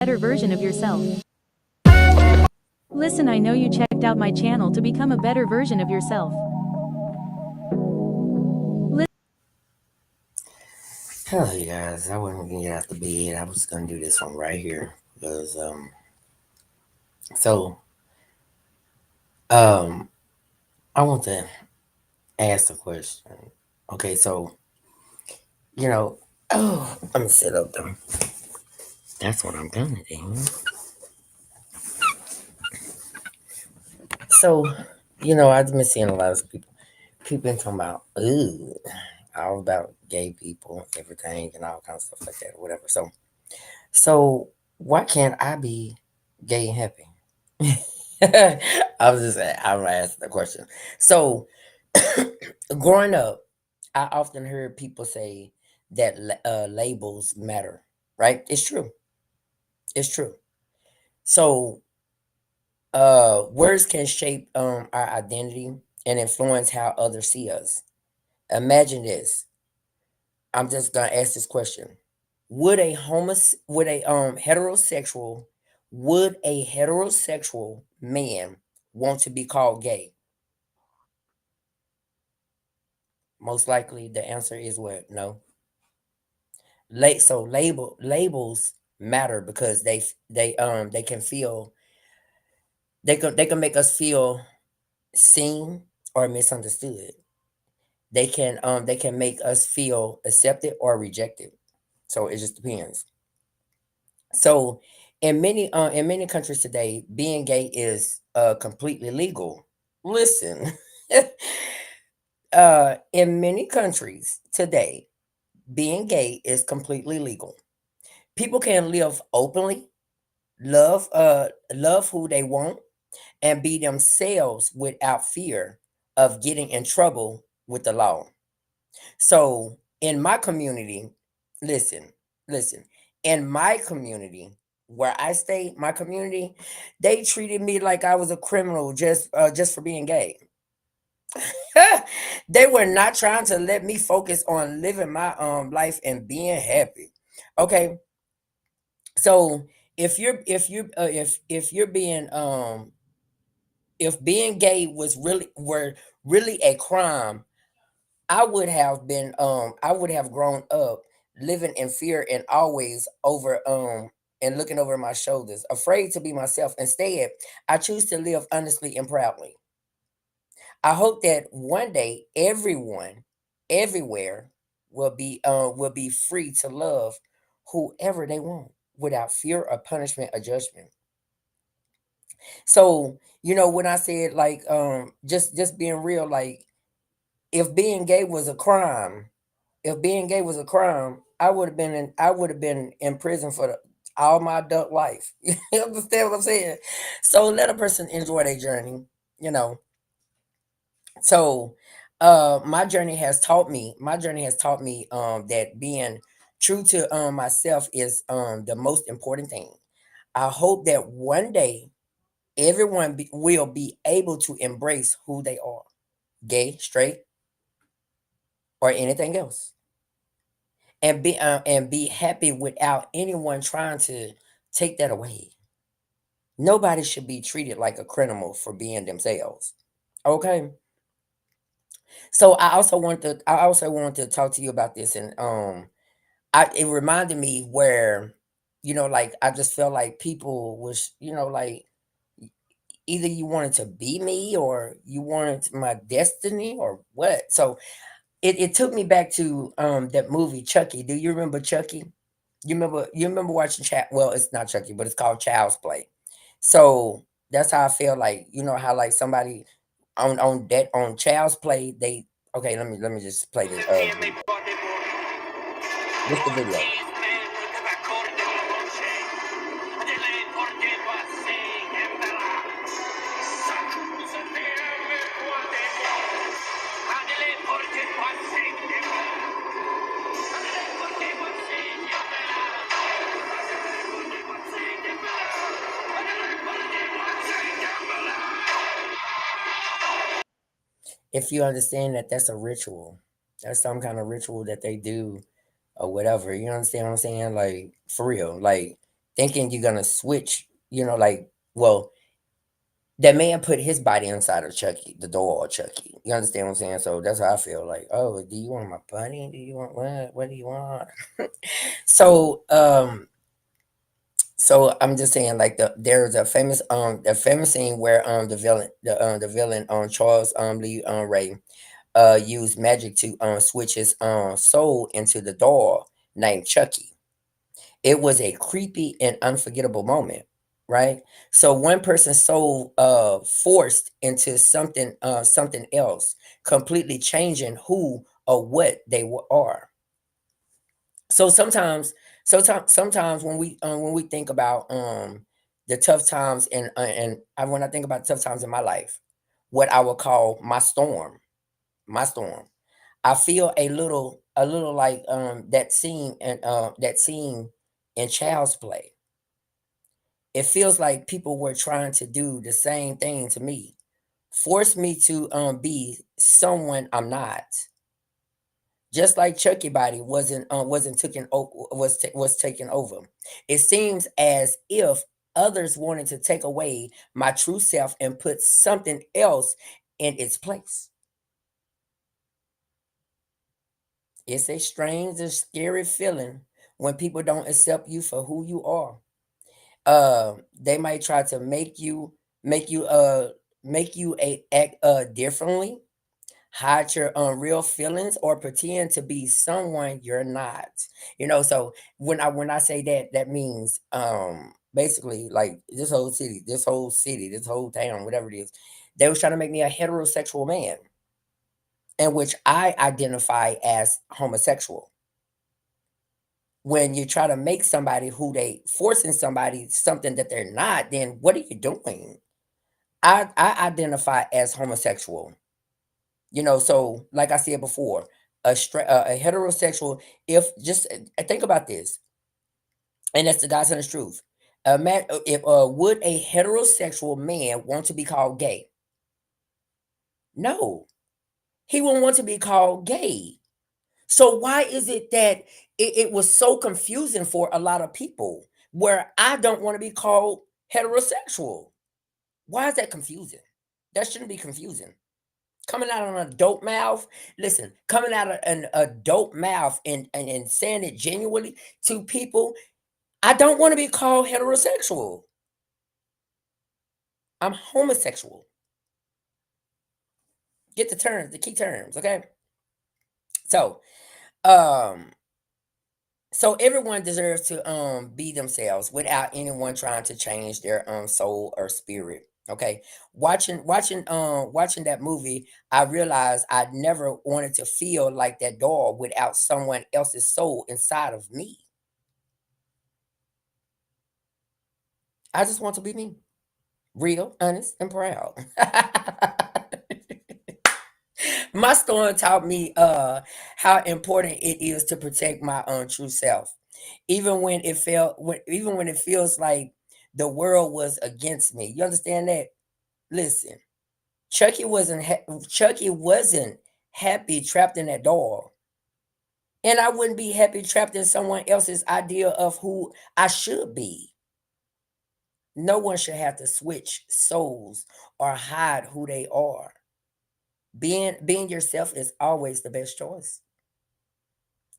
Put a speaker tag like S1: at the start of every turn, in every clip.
S1: better version of yourself. Listen, I know you checked out my channel to become a better version of yourself.
S2: Hello, you guys. I wasn't gonna get out the bed. I was gonna do this one right here because so um I want to ask a question. Okay, so you know, let me sit up there. That's what I'm gonna do. So I've been seeing a lot of people been talking about all about gay people, everything, and all kinds of stuff like that, or whatever. So why can't I be gay and happy? I'm gonna ask the question. So growing up, I often heard people say that labels matter, right? It's true. It's true. So words can shape our identity and influence how others see us. Imagine this. I'm just gonna ask this question: would a heterosexual man want to be called gay? Most likely, the answer is what? No. So labels matter because they can feel they can make us feel seen or misunderstood. They can make us feel accepted or rejected. So it just depends. So in many countries today, being gay is completely legal. Listen, in many countries today, being gay is completely legal. People can live openly, love who they want, and be themselves without fear of getting in trouble with the law. So in my community, listen, listen, in my community where I stay, my community, they treated me like I was a criminal just for being gay. They were not trying to let me focus on living my life and being happy. Okay, so if you're being if being gay were really a crime, I would have grown up living in fear and always over and looking over my shoulders, afraid to be myself. Instead, I choose to live honestly and proudly. I hope that one day everyone everywhere will be free to love whoever they want without fear of punishment or judgment. So, when I said like just being real, like if being gay was a crime, if being gay was a crime, I would have been in prison for all my adult life. You understand what I'm saying? So let a person enjoy their journey, you know. So my journey has taught me that being true to myself is the most important thing. I hope that one day will be able to embrace who they are, gay, straight, or anything else, and be happy without anyone trying to take that away. Nobody should be treated like a criminal for being themselves. Okay. So I also want to talk to you about this, and it reminded me where like I just felt like people was like either you wanted to be me or you wanted my destiny or what. So it took me back to that movie Chucky. Do you remember Chucky? You remember watching Chat? Well, it's not Chucky, but it's called Child's Play. So that's how I feel like how like somebody on Child's Play they okay. Let me just play the video. This the video. If you understand that that's a ritual, that's some kind of ritual that they do or whatever. You understand what I'm saying? Like for real, like thinking you're gonna switch, like, well, that man put his body inside of Chucky, the doll of Chucky. You understand what I'm saying? So that's how I feel. Like, oh, do you want my bunny? Do you want what? What do you want? So, I'm just saying, like, there's a famous scene where the villain Charles Lee Ray used magic to switch his soul into the doll named Chucky. It was a creepy and unforgettable moment, right? So one person's soul forced into something else, completely changing who or what are. So sometimes when we think about the tough times, when I think about tough times in my life, what I would call my storm, I feel a little like that scene in Child's Play. It feels like people were trying to do the same thing to me, force me to be someone I'm not. Just like Chucky body wasn't taken was taken over. It seems as if others wanted to take away my true self and put something else in its place. It's a strange and scary feeling when people don't accept you for who you are. They might try to make you make you act differently, hide your real feelings, or pretend to be someone you're not. So when I say that, that means basically, like, this whole town, whatever it is, they was trying to make me a heterosexual man, in which I identify as homosexual. When you try to make somebody who they forcing somebody something that they're not, then what are you doing? I identify as homosexual. So like I said before, a heterosexual, if just think about this, and that's the God's honest truth. If would a heterosexual man want to be called gay? No, he wouldn't want to be called gay. So why is it that it was so confusing for a lot of people, where I don't want to be called heterosexual? Why is that confusing? That shouldn't be confusing. Coming out of an adult mouth, listen, coming out of an adult mouth, and saying it genuinely to people, I don't want to be called heterosexual. I'm homosexual. Get the key terms, okay? So, um, so everyone deserves to be themselves without anyone trying to change their soul or spirit. Okay. Watching that movie, I realized I never wanted to feel like that doll without someone else's soul inside of me. I just want to be me. Real, honest, and proud. My story taught me how important it is to protect my true self, even when it feels like the world was against me. You understand that? Listen, Chucky wasn't happy trapped in that doll, and I wouldn't be happy trapped in someone else's idea of who I should be. No one should have to switch souls or hide who they are. Being yourself is always the best choice.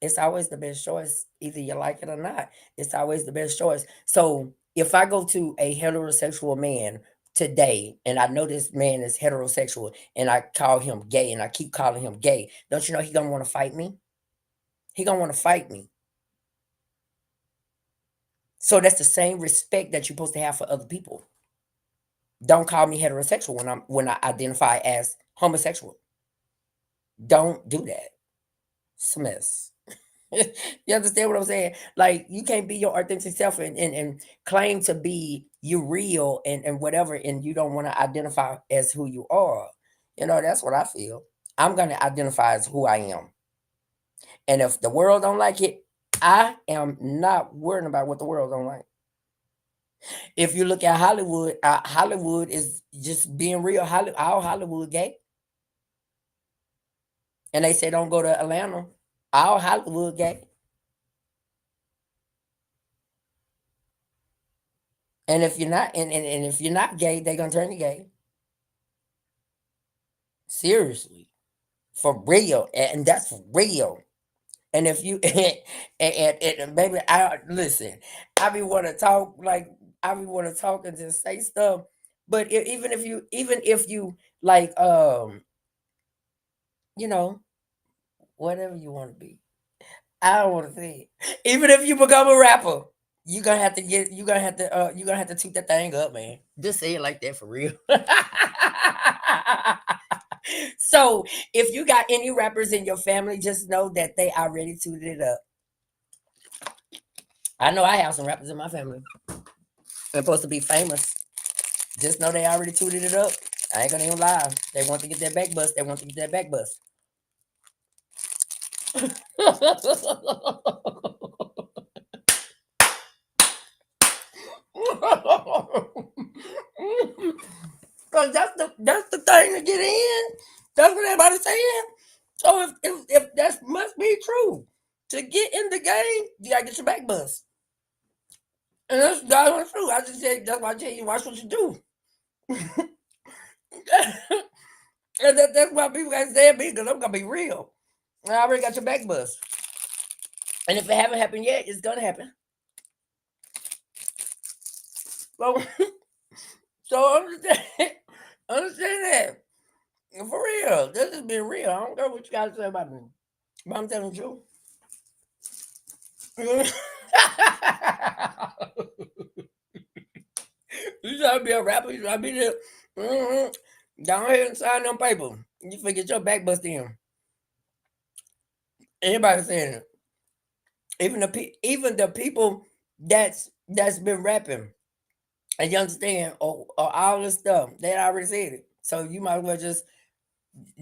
S2: It's always the best choice, either you like it or not. It's always the best choice. So if I go to a heterosexual man today, and I know this man is heterosexual, and I call him gay, and I keep calling him gay, don't you know he gonna want to fight me? He gonna want to fight me. So that's the same respect that you're supposed to have for other people. Don't call me heterosexual when I identify as homosexual. Don't do that. It's a mess. You understand what I'm saying? Like, you can't be your authentic self, and claim to be you real, and whatever, and you don't want to identify as who you are. That's what I feel. I'm gonna identify as who I am. And if the world don't like it, I am not worrying about what the world don't like. If you look at Hollywood, Hollywood is just being real. All Hollywood gay, and they say don't go to Atlanta. All Hollywood gay. And if you're not, and if you're not gay, they're gonna turn you gay. Seriously, for real, and that's for real. And if you and baby, I listen. I be want to talk like I be want to talk and just say stuff. But even if you like you know whatever you want to be, I don't want to say it. Even if you become a rapper, you gonna have to toot that thing up, man. Just say it like that for real. So if you got any rappers in your family, just know that they already tooted it up. I know I have some rappers in my family. They're supposed to be famous. Just know they already tooted it up. I ain't gonna even lie. They want to get that back bust. They want to get that back bust. Cause that's the thing to get in. That's what everybody's saying. So if that must be true, to get in the game, you gotta get your back bust. And that's true. I just said that's why I tell you watch what you do. And that's why people gotta stay at me because I'm gonna be real. I already got your back bust. And if it haven't happened yet, it's gonna happen. So, so understand, understand that. For real. This has been real. I don't know what you gotta say about me. But I'm telling the truth. You try to be a rapper, you try to be there. Go ahead and sign them paper. You forget your back bust in. Anybody saying it. Even the people that's been rapping and you understand or all this stuff, they already said it. So you might as well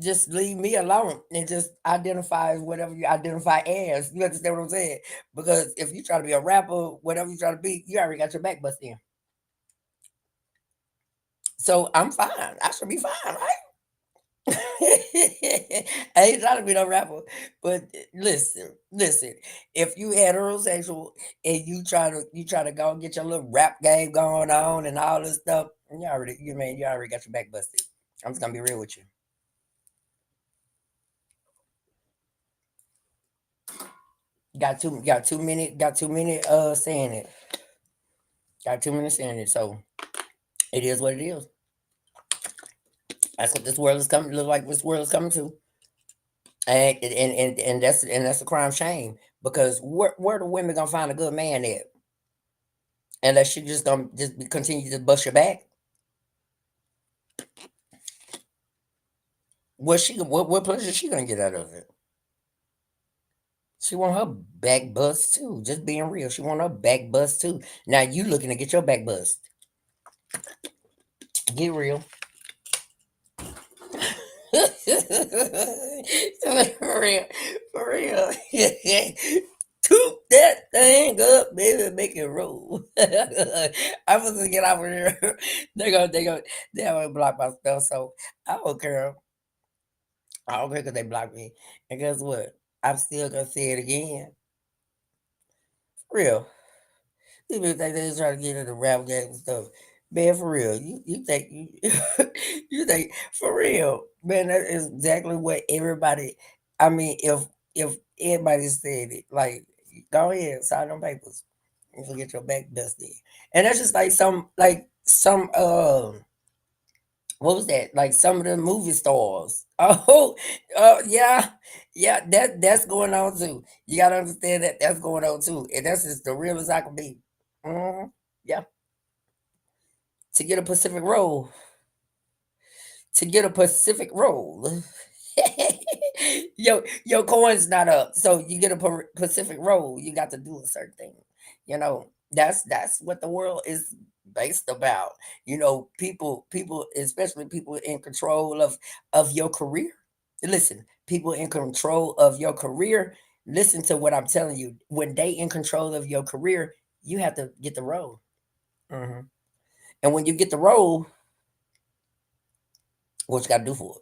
S2: just leave me alone and just identify as whatever you identify as. You understand what I'm saying? Because if you try to be a rapper, whatever you try to be, you already got your back bust in. So I'm fine. I should be fine, right? I ain't trying to be no rapper, but listen. If you heterosexual and you try to go and get your little rap game going on and all this stuff, you already got your back busted. I'm just gonna be real with you. Got 2 minutes saying it. Got 2 minutes saying it. So it is what it is. That's what this world is coming. Look like this world is coming to. And that's a crime shame because where the women gonna find a good man at unless she just gonna continue to bust your back. What pleasure she gonna get out of it? She want her back bust too. Just being real, she want her back bust too. Now you looking to get your back bust? Get real. For real, for real. Toot that thing up, baby, make it roll. I'm gonna get out of here. They gonna block my stuff. So I don't care. I don't care because they block me. And guess what? I'm still gonna say it again. For real. People think they just trying to get into rap game and stuff. Man, for real. You think you think for real. Man, that is exactly what everybody I mean, if everybody said it, like go ahead, sign them papers and forget your back dusty. And that's just like some what was that? Like some of the movie stars. Oh, yeah, yeah. That's going on too. You gotta understand that that's going on too, and that's just the realest I can be. Yeah, to get a Pacific roll, to get a Pacific roll. Your coin's not up, so you get a Pacific roll. You got to do a certain thing. That's what the world is based about. People, especially people in control of your career. Listen, people in control of your career. Listen to what I'm telling you. When they in control of your career, you have to get the role. Mhm. And when you get the role, what you got to do for it?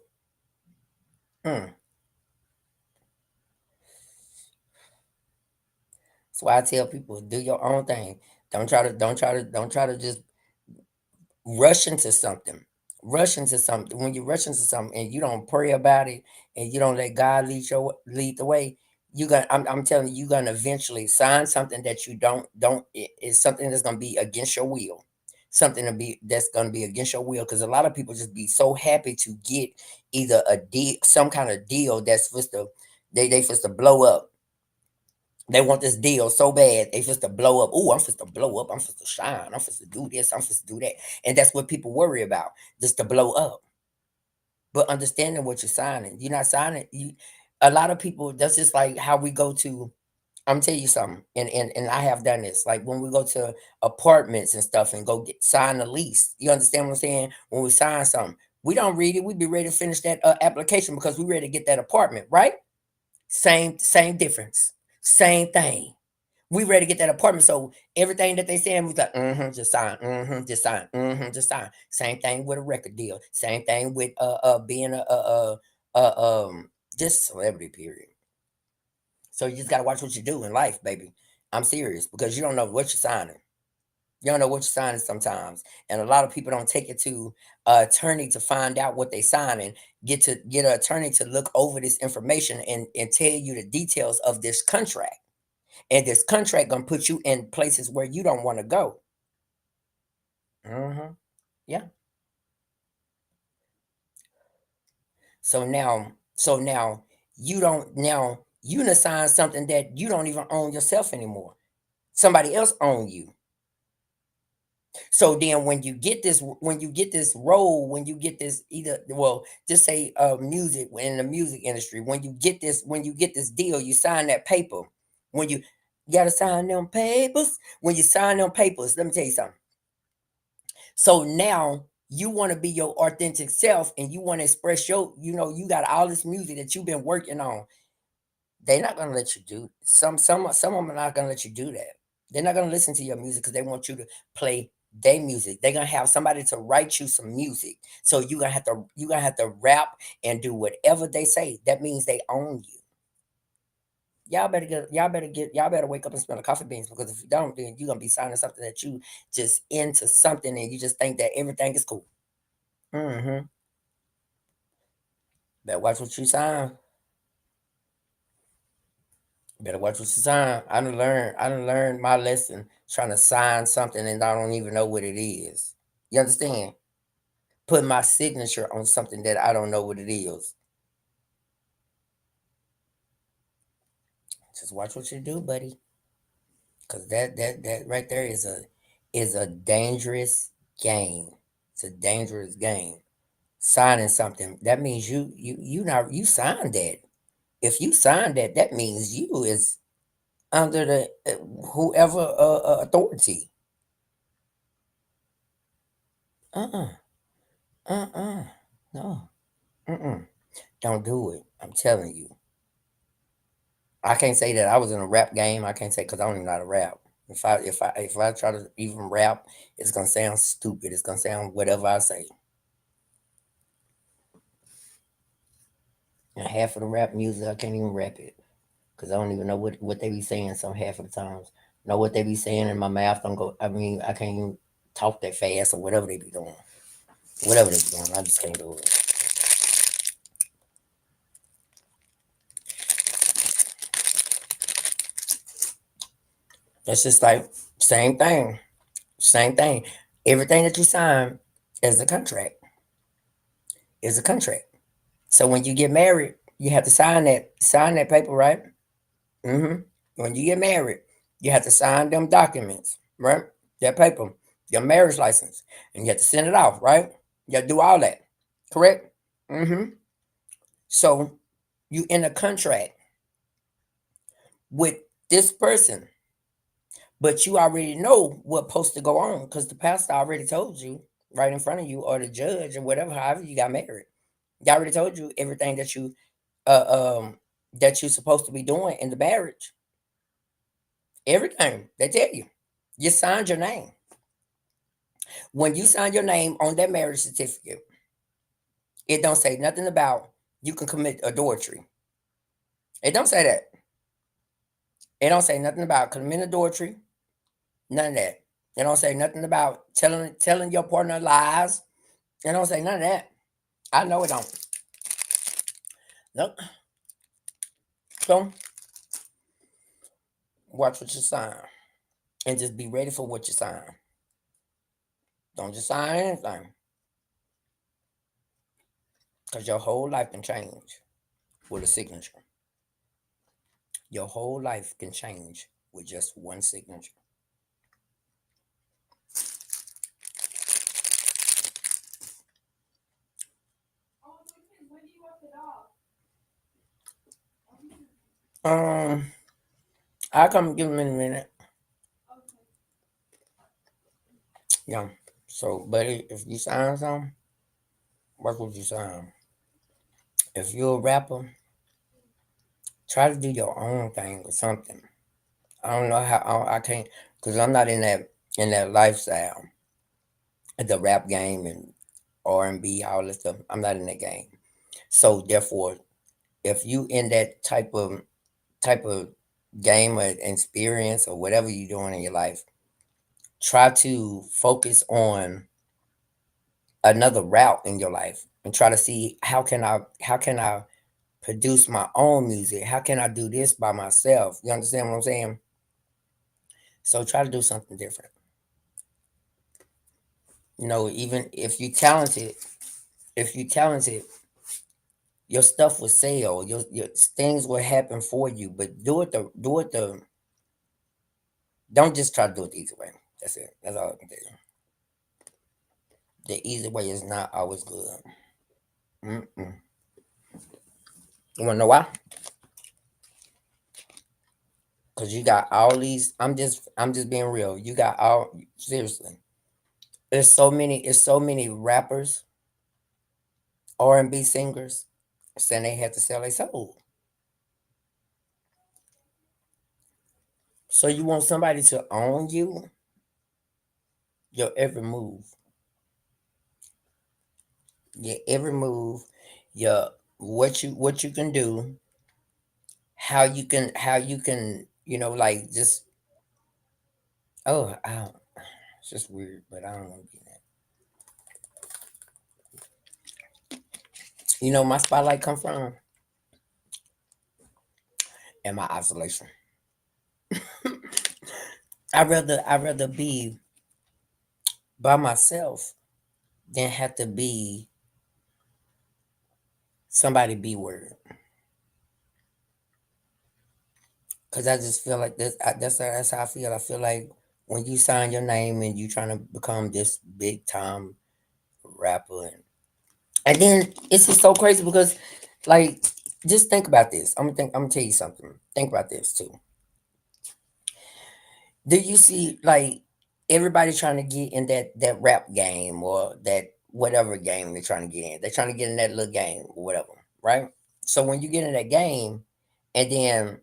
S2: That's why I tell people do your own thing. Don't try to just rush into something. Rush into something. When you rush into something and you don't pray about it and you don't let God lead the way, I'm telling you, you're gonna eventually sign something that you don't it's something that's gonna be against your will. Something that's gonna be against your will. Because a lot of people just be so happy to get either a deal, some kind of deal that's supposed to they supposed to blow up. They want this deal so bad, they just to blow up. Oh, I'm supposed to blow up. I'm supposed to shine. I'm supposed to do this. I'm supposed to do that. And that's what people worry about, just to blow up. But understanding what you're signing, you're not signing. A lot of people, that's just like how we go to, I'm tell you something, and I have done this. Like when we go to apartments and stuff and go sign a lease. You understand what I'm saying? When we sign something, we don't read it. We be ready to finish that application because we ready to get that apartment, right? Same difference. Same thing. We ready to get that apartment. So everything that they saying was like, just sign, just sign, just sign. Same thing with a record deal. Same thing with being just celebrity period. So you just gotta watch what you do in life, baby. I'm serious because you don't know what you're signing. You don't know what you're signing sometimes, and a lot of people don't take it to attorney to find out what they signing. Get an attorney to look over this information and tell you the details of this contract. And this contract gonna put you in places where you don't want to go. Yeah. So now you done sign something that you don't even own yourself anymore. Somebody else own you. So then when you get this role, when you get this either well, just say music in the music industry, when you get this deal, you sign that paper. When you gotta sign them papers, when you sign them papers, let me tell you something. So now you want to be your authentic self and you want to express you got all this music that you've been working on. They're not gonna let you do some of them are not gonna let you do that. They're not gonna listen to your music because they want you to play their music. They're gonna have somebody to write you some music. So you gonna have to rap and do whatever they say. That means they own you. Y'all better wake up and smell the coffee beans because if you don't, then you're gonna be signing something that you just into something and you just think that everything is cool. Mm-hmm. Better watch what you sign. Better watch what you sign. I done learned my lesson trying to sign something and I don't even know what it is. You understand? Put my signature on something that I don't know what it is. Just watch what you do, buddy. Cause that right there is a dangerous game. It's a dangerous game. Signing something. That means you signed that. If you signed that, that means you is under the whoever authority. Uh-uh. Uh-uh. No. Mm-mm. Don't do it. I'm telling you. I can't say that I was in a rap game. I can't say because I don't even know how to rap. If I try to even rap, it's gonna sound stupid. It's gonna sound whatever I say. And half of the rap music I can't even rap it. Because I don't even know what they be saying some half of the times. Know what they be saying and my mouth don't go I mean, I can't even talk that fast or whatever they be doing. Whatever they be doing, I just can't do it. That's just like same thing. Same thing. Everything that you sign is a contract. Is a contract. So when you get married, you have to sign that paper, right? When you get married, you have to sign them documents, right? That paper, your marriage license, and you have to send it off, right? You have to do all that, correct? hmm So you in a contract with this person, but you already know what's supposed to go on because the pastor already told you right in front of you, or the judge, or whatever. However, you got married, they already told you everything uh, um that you're supposed to be doing in the marriage. Everything they tell you. You signed your name. When you sign your name on that marriage certificate, it don't say nothing about you can commit adultery. It don't say that. It don't say nothing about committing adultery. None of that. It don't say nothing about telling your partner lies. It don't say none of that. I know it don't. Nope. So watch what you sign. And just be ready for what you sign. Don't just sign anything. Because your whole life can change with a signature. Your whole life can change with just one signature. Um, I'll come give him in a minute. Yeah. So, buddy, if you sign something, what would you sign? If you're a rapper, try to do your own thing or something. I don't know how I can't because I'm not in that lifestyle, the rap game and R&B, all this stuff. I'm not in that game. So therefore, if you in that type of game or experience or whatever you're doing in your life, try to focus on another route in your life and try to see how can I produce my own music? How can I do this by myself? You understand what I'm saying? So try to do something different. Even if you talented, your stuff will sell. Your things will happen for you. But do it the don't just try to do it the easy way. That's it. That's all I can tell you. The easy way is not always good. Mm-mm. You wanna know why? Cause you got all these. I'm just being real. You got all seriously. It's so many rappers, R&B singers saying they had to sell their soul. So you want somebody to own you, your every move, your every move, your what you can do, how you can like just I don't, it's just weird, but I don't want to be that. My spotlight come from and my isolation. I'd rather be by myself than have to be somebody B word. Cause I just feel like that's how I feel. I feel like when you sign your name and you trying to become this big time rapper, and then it's just so crazy because, like, just think about this. I'm gonna tell you something. Think about this too. Do you see like everybody trying to get in that rap game or that whatever game they're trying to get in? They're trying to get in that little game or whatever, right? So when you get in that game, and then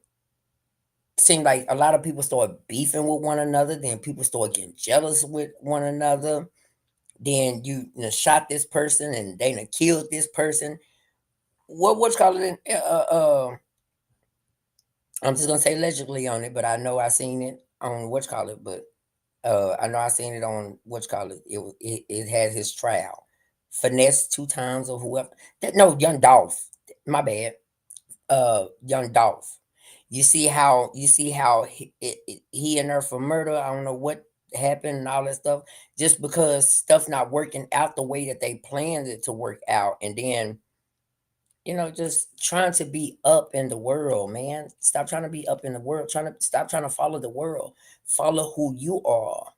S2: seem like a lot of people start beefing with one another, then people start getting jealous with one another. Then you shot this person and they done killed this person. What's called it? I'm just gonna say allegedly on it, but I know I seen it on what's called it. But I know I seen it on what's called it. It had his trial, finesse 2 times or whoever. No, Young Dolph. My bad. Young Dolph. You see how he and her for murder. I don't know what happened and all that stuff. Just because stuff not working out the way that they planned it to work out, and then just trying to be up in the world, man. Stop trying to be up in the world. Stop trying to follow the world. Follow who you are.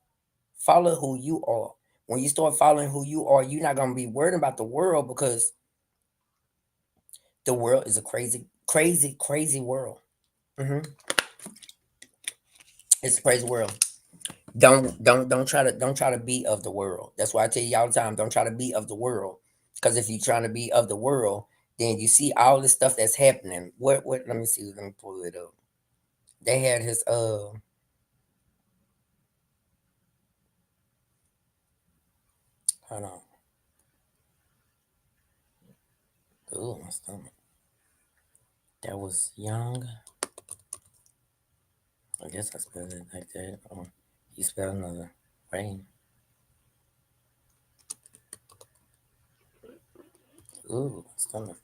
S2: Follow who you are. When you start following who you are, you're not gonna be worried about the world because the world is a crazy, crazy, crazy world. Hmm. It's a crazy world. Don't try to be of the world. That's why I tell you all the time. Don't try to be of the world, because if you're trying to be of the world, then you see all the stuff that's happening. What? Let me see. Let me pull it up. They had his Hold on. Ooh, my stomach. That was young. I guess I spelled it like that. Oh, you spelled another. Right. Ooh, stomach.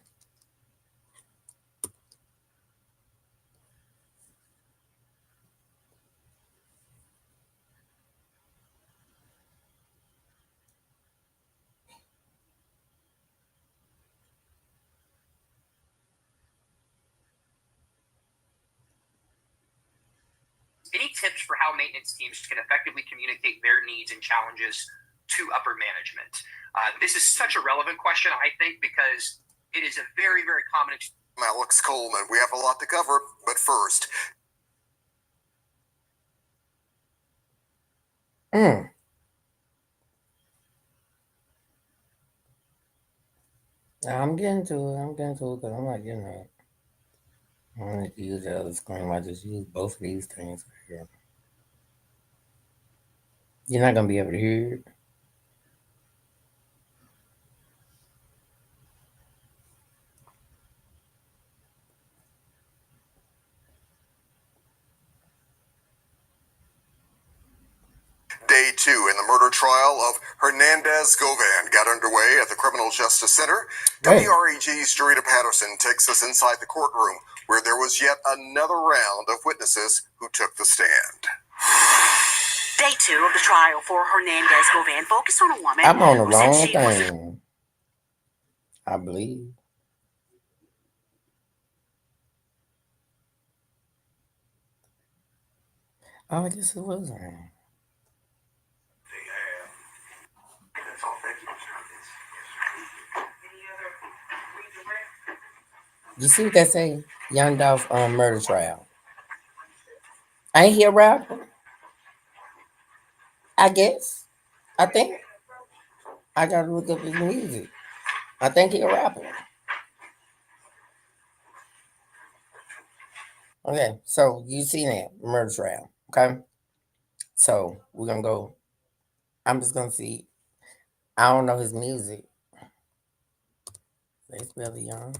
S3: Any tips for how maintenance teams can effectively communicate their needs and challenges to upper management? This is such a relevant question, I think, because it is a very, very common.
S4: Alex Coleman. We have a lot to cover, but first.
S2: Mm. I'm getting to it. I'm getting to it because I'm not getting it. I don't need to use the other screen. I just use both of these things right here. You're not gonna be able to hear it.
S4: Day 2 in the murder trial of Hernandez Govan got underway at the Criminal Justice Center.
S2: Right.
S4: WREG's Dorita Patterson takes us inside the courtroom where there was yet another round of witnesses who took the stand.
S5: Day 2 of the trial for Hernandez Govan focused on a woman
S2: I'm on the
S5: who said
S2: wrong
S5: she was
S2: thing. I believe. Oh, I guess it was wrong. You see what they say? Young Dolph murder trial. Ain't he a rapper? I guess. I think. I gotta look up his music. I think he a rapper. Okay, so you see that murder trial. Okay, so we're gonna go. I'm just gonna see. I don't know his music. They spell it young.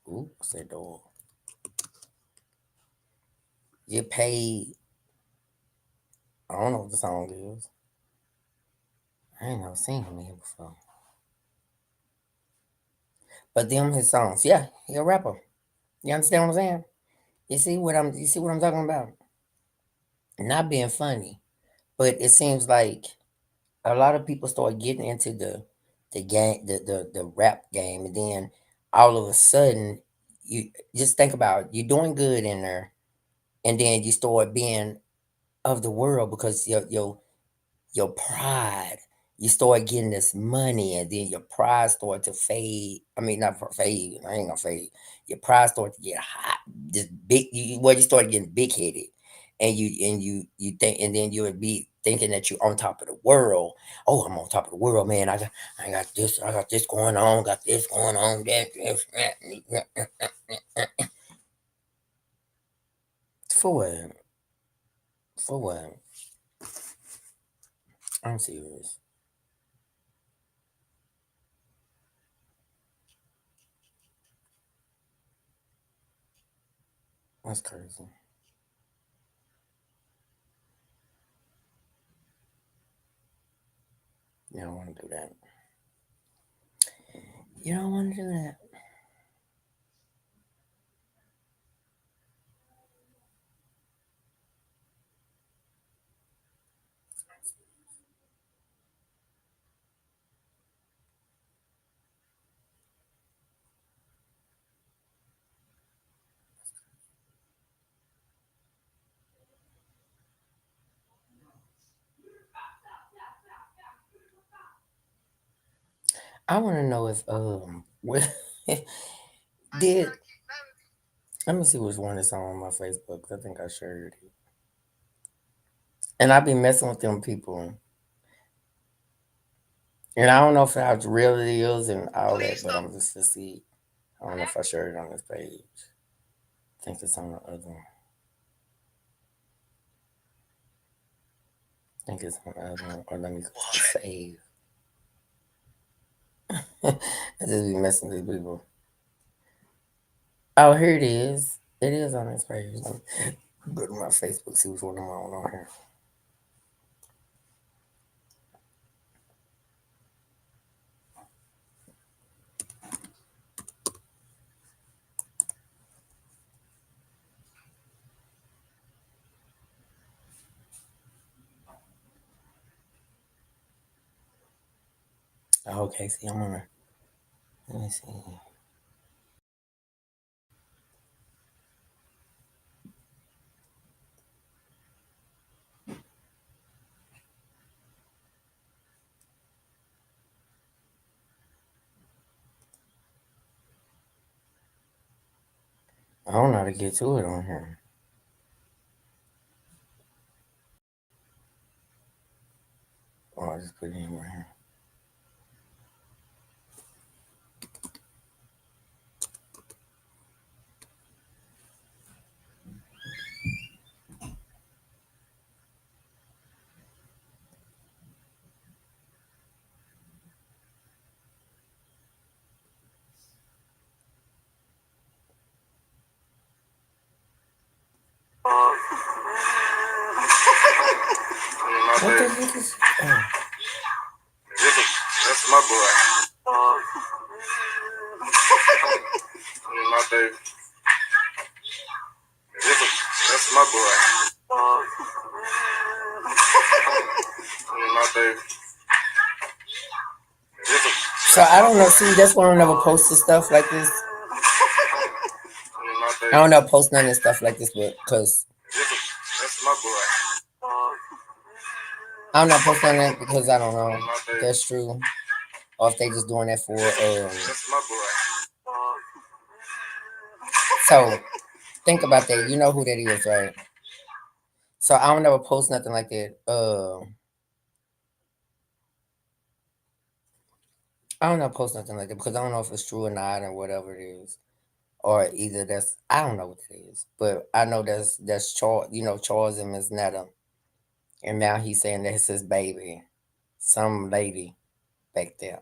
S2: Ooh, said dog. Get paid. I don't know what the song is. I ain't never seen him here before. But them his songs. Yeah, he a rapper. You understand what I'm saying? You see what I'm talking about? Not being funny. But it seems like a lot of people start getting into the game the rap game, and then all of a sudden you just think about it, you're doing good in there, and then you start being of the world because your pride. You start getting this money, and then your pride start to fade. I mean, not for fade. I ain't gonna fade. Your pride start to get hot. This big. You start getting big headed, and you think, and then you would be thinking that you're on top of the world. Oh, I'm on top of the world, man. I got this. I got this going on. Got this going on. That. For what? For what? I'm serious. That's crazy. You don't want to do that. You don't want to do that. I want to know if what did let me see which one is on my Facebook. I think I shared it, and I be messing with them people, and I don't know if how real it is and all that, but I'm just to see. I don't know if I shared it on this page. I think it's on the other one. I think it's on the other one. Or let me go to save. I just be messing with people. Oh, here it is. It is on this page. Go to my Facebook, see what's going on here. Okay, see, I'm gonna let me see. I don't know how to get to it on here. Oh, I just put it in right here. What the heck is? Oh.
S4: That's my boy. My baby. That's my boy. My baby.
S2: So I don't know. See, that's why I don't never posted stuff like this. I don't know post none of stuff like this, but because
S4: That's my boy.
S2: I don't know post none of that because I don't know if that's true or if they just doing that for
S4: That's my boy.
S2: So think about that. You know who that is, right? So I don't never post nothing like that. I don't know post nothing like that because I don't know if it's true or not or whatever it is. Or either that's I don't know what it is. But I know that's Charles, Charles and Miss Netta. And now he's saying that's his baby. Some lady back there.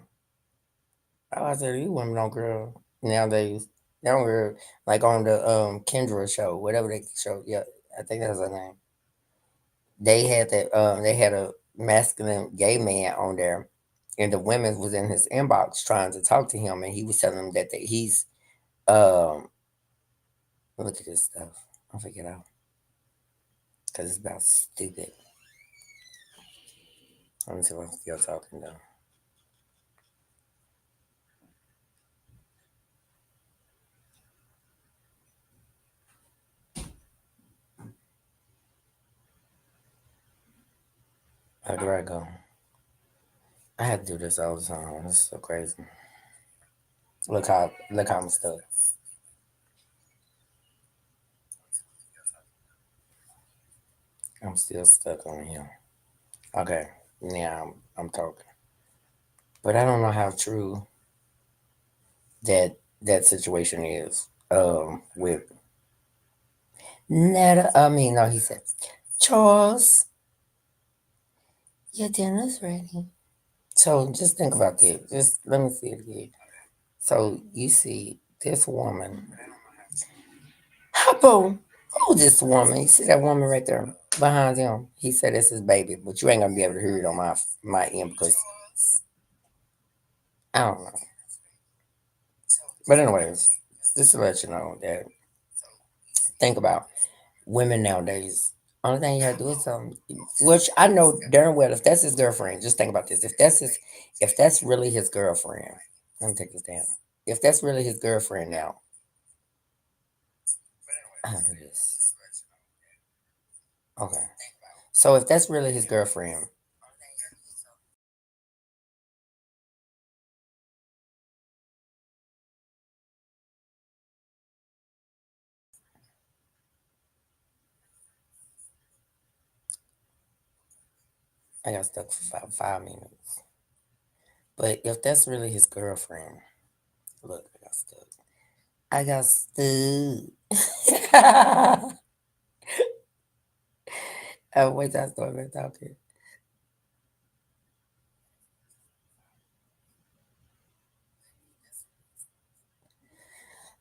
S2: I said, you women don't girl nowadays. They don't girl like on the Kendra show, whatever they show. Yeah, I think that's her name. They had a masculine gay man on there, and the women was in his inbox trying to talk to him, and he was telling them that he's um look at this stuff. I'll figure it out because it's about stupid. Let me see what you're talking though. How do I go? I have to do this all the time. This is so crazy. Look how I'm stuck. I'm still stuck on here. Okay, yeah, I'm talking, but I don't know how true that situation is. With Netta, I mean, no, he said, Charles, your dinner's ready. So just think about that. Just let me see it again. So you see this woman. Hoppo, who this woman? You see that woman right there behind him? He said it's his baby, but you ain't gonna be able to hear it on my end because I don't know. But anyways, just to let you know that think about women nowadays. Only thing you have to do is which I know darn well if that's his girlfriend. Just think about this. If that's really his girlfriend, let me take this down. If that's really his girlfriend now, I'll do this. Okay. So if that's really his girlfriend, I got stuck for 5 minutes. But if that's really his girlfriend, look, I got stuck. I got stuck. Oh, wait, till I started talking.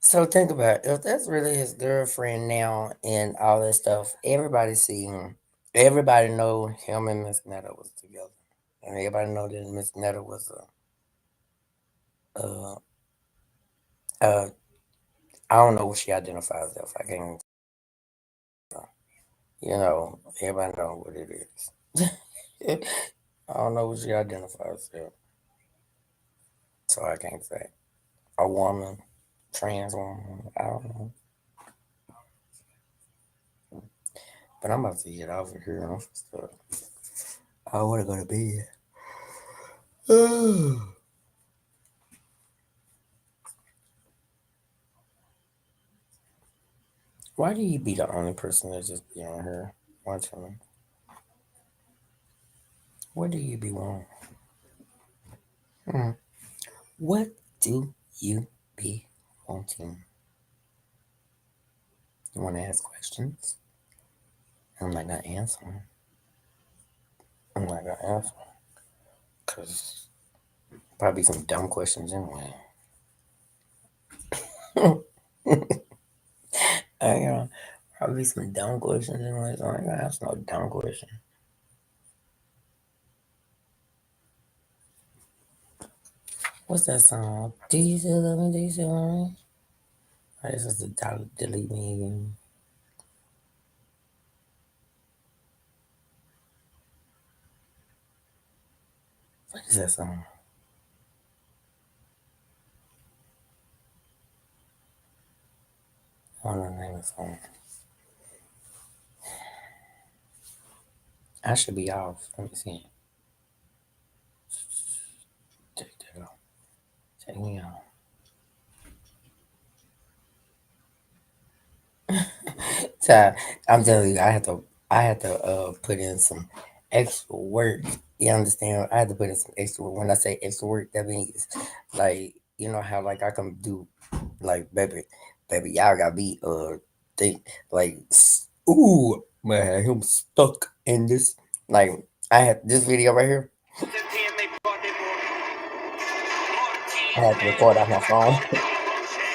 S2: So think about it. If that's really his girlfriend now and all that stuff, everybody see him. Everybody know him and Miss Netta was together, and everybody know that Miss Netta was a uh, I don't know what she identifies as. I can't. Everybody know what it is. I don't know what she identifies as, so I can't say a woman, trans woman. I don't know. But I'm about to get off of here and stuff. I want to go to bed. Why do you be the only person that just be on here watching me? What do you be wanting? Hmm. What do you be wanting? You want to ask questions? I'm not gonna answer them. I'm not gonna answer them because probably some dumb questions anyway. Probably some dumb questions anyway. So I ain't gonna ask no dumb question. What's that song? Do you still love me? Do you still love me? Oh, this is the delete me again. What is that song? I don't know the name of the song. I should be off. Let me see. Take that off. Take me off. So I'm telling you, I had to put in some extra work. You understand? I had to put in some extra work. When I say extra work, that means like how like I can do like baby, y'all got me think like ooh man, him stuck in this like I had this video right here. I had to record off my phone.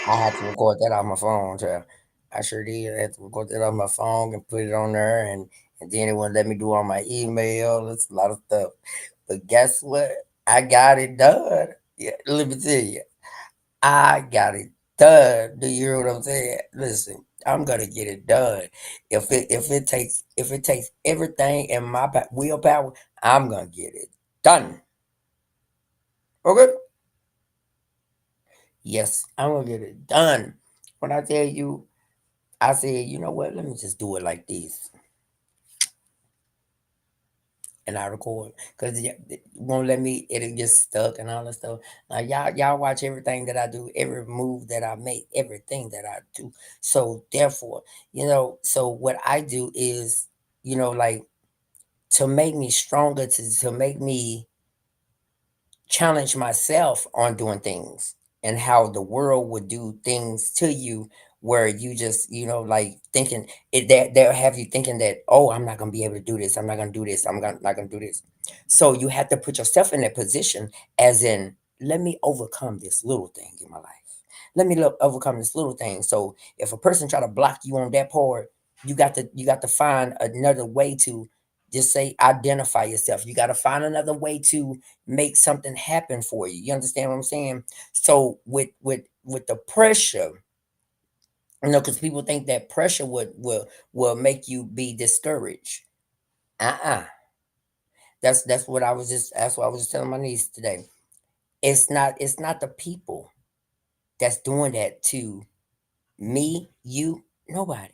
S2: I had to record that off my phone, child. I sure did. I had to record that off my phone and put it on there, and then it wouldn't let me do it on my email. It's a lot of stuff. But guess what? I got it done. Yeah, let me tell you, I got it done. Do you hear what I'm saying? Listen, I'm gonna get it done. If it takes everything in my willpower, I'm gonna get it done. Okay. Yes, I'm gonna get it done. When I tell you, I said, you know what? Let me just do it like this, and I record because it won't let me. It'll get stuck and all that stuff. Now y'all watch everything that I do, every move that I make, everything that I do. So therefore, so what I do is, like to make me stronger, to make me challenge myself on doing things and how the world would do things to you where you just like thinking it that they'll have you thinking that, oh, I'm not going to be able to do this, I'm not going to do this, not going to do this. So you have to put yourself in that position, as in, let me overcome this little thing in my life. Let me overcome this little thing. So if a person try to block you on that part, you got to find another way to just say identify yourself. You got to find another way to make something happen for you. You understand what I'm saying? So with the pressure, because people think that pressure will make you be discouraged. Uh-uh. That's what I was just telling my niece today. It's not the people that's doing that to me, you, nobody.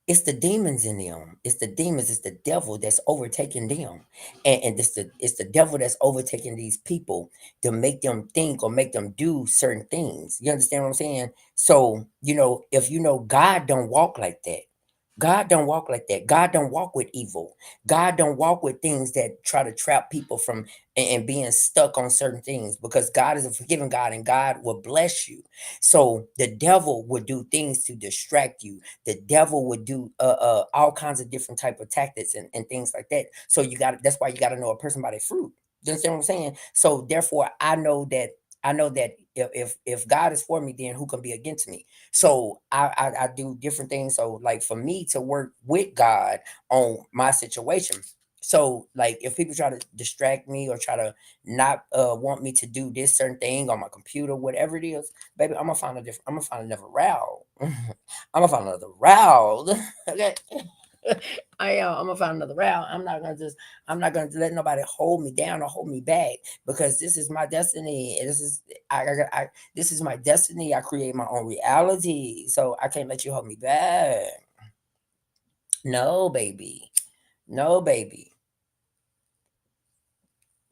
S2: It's the demons in them. It's the demons. It's the devil that's overtaking them, and it's the devil that's overtaking these people to make them think or make them do certain things. You understand what I'm saying? So if God don't walk like that. God don't walk like that. God don't walk with evil. God don't walk with things that try to trap people from and being stuck on certain things, because God is a forgiving God and God will bless you. So the devil would do things to distract you. The devil would do all kinds of different type of tactics and things like that. So that's why you got to know a person by their fruit. You understand what I'm saying? So therefore, I know that if God is for me, then who can be against me? So I do different things. So like for me to work with God on my situation. So like if people try to distract me or try to not want me to do this certain thing on my computer, whatever it is, baby, I'm gonna find another route. I'm gonna find another route. Okay. I'm gonna find another route. I'm not gonna let nobody hold me down or hold me back because this is my destiny. This is my destiny. I create my own reality. So I can't let you hold me back. No, baby. No, baby.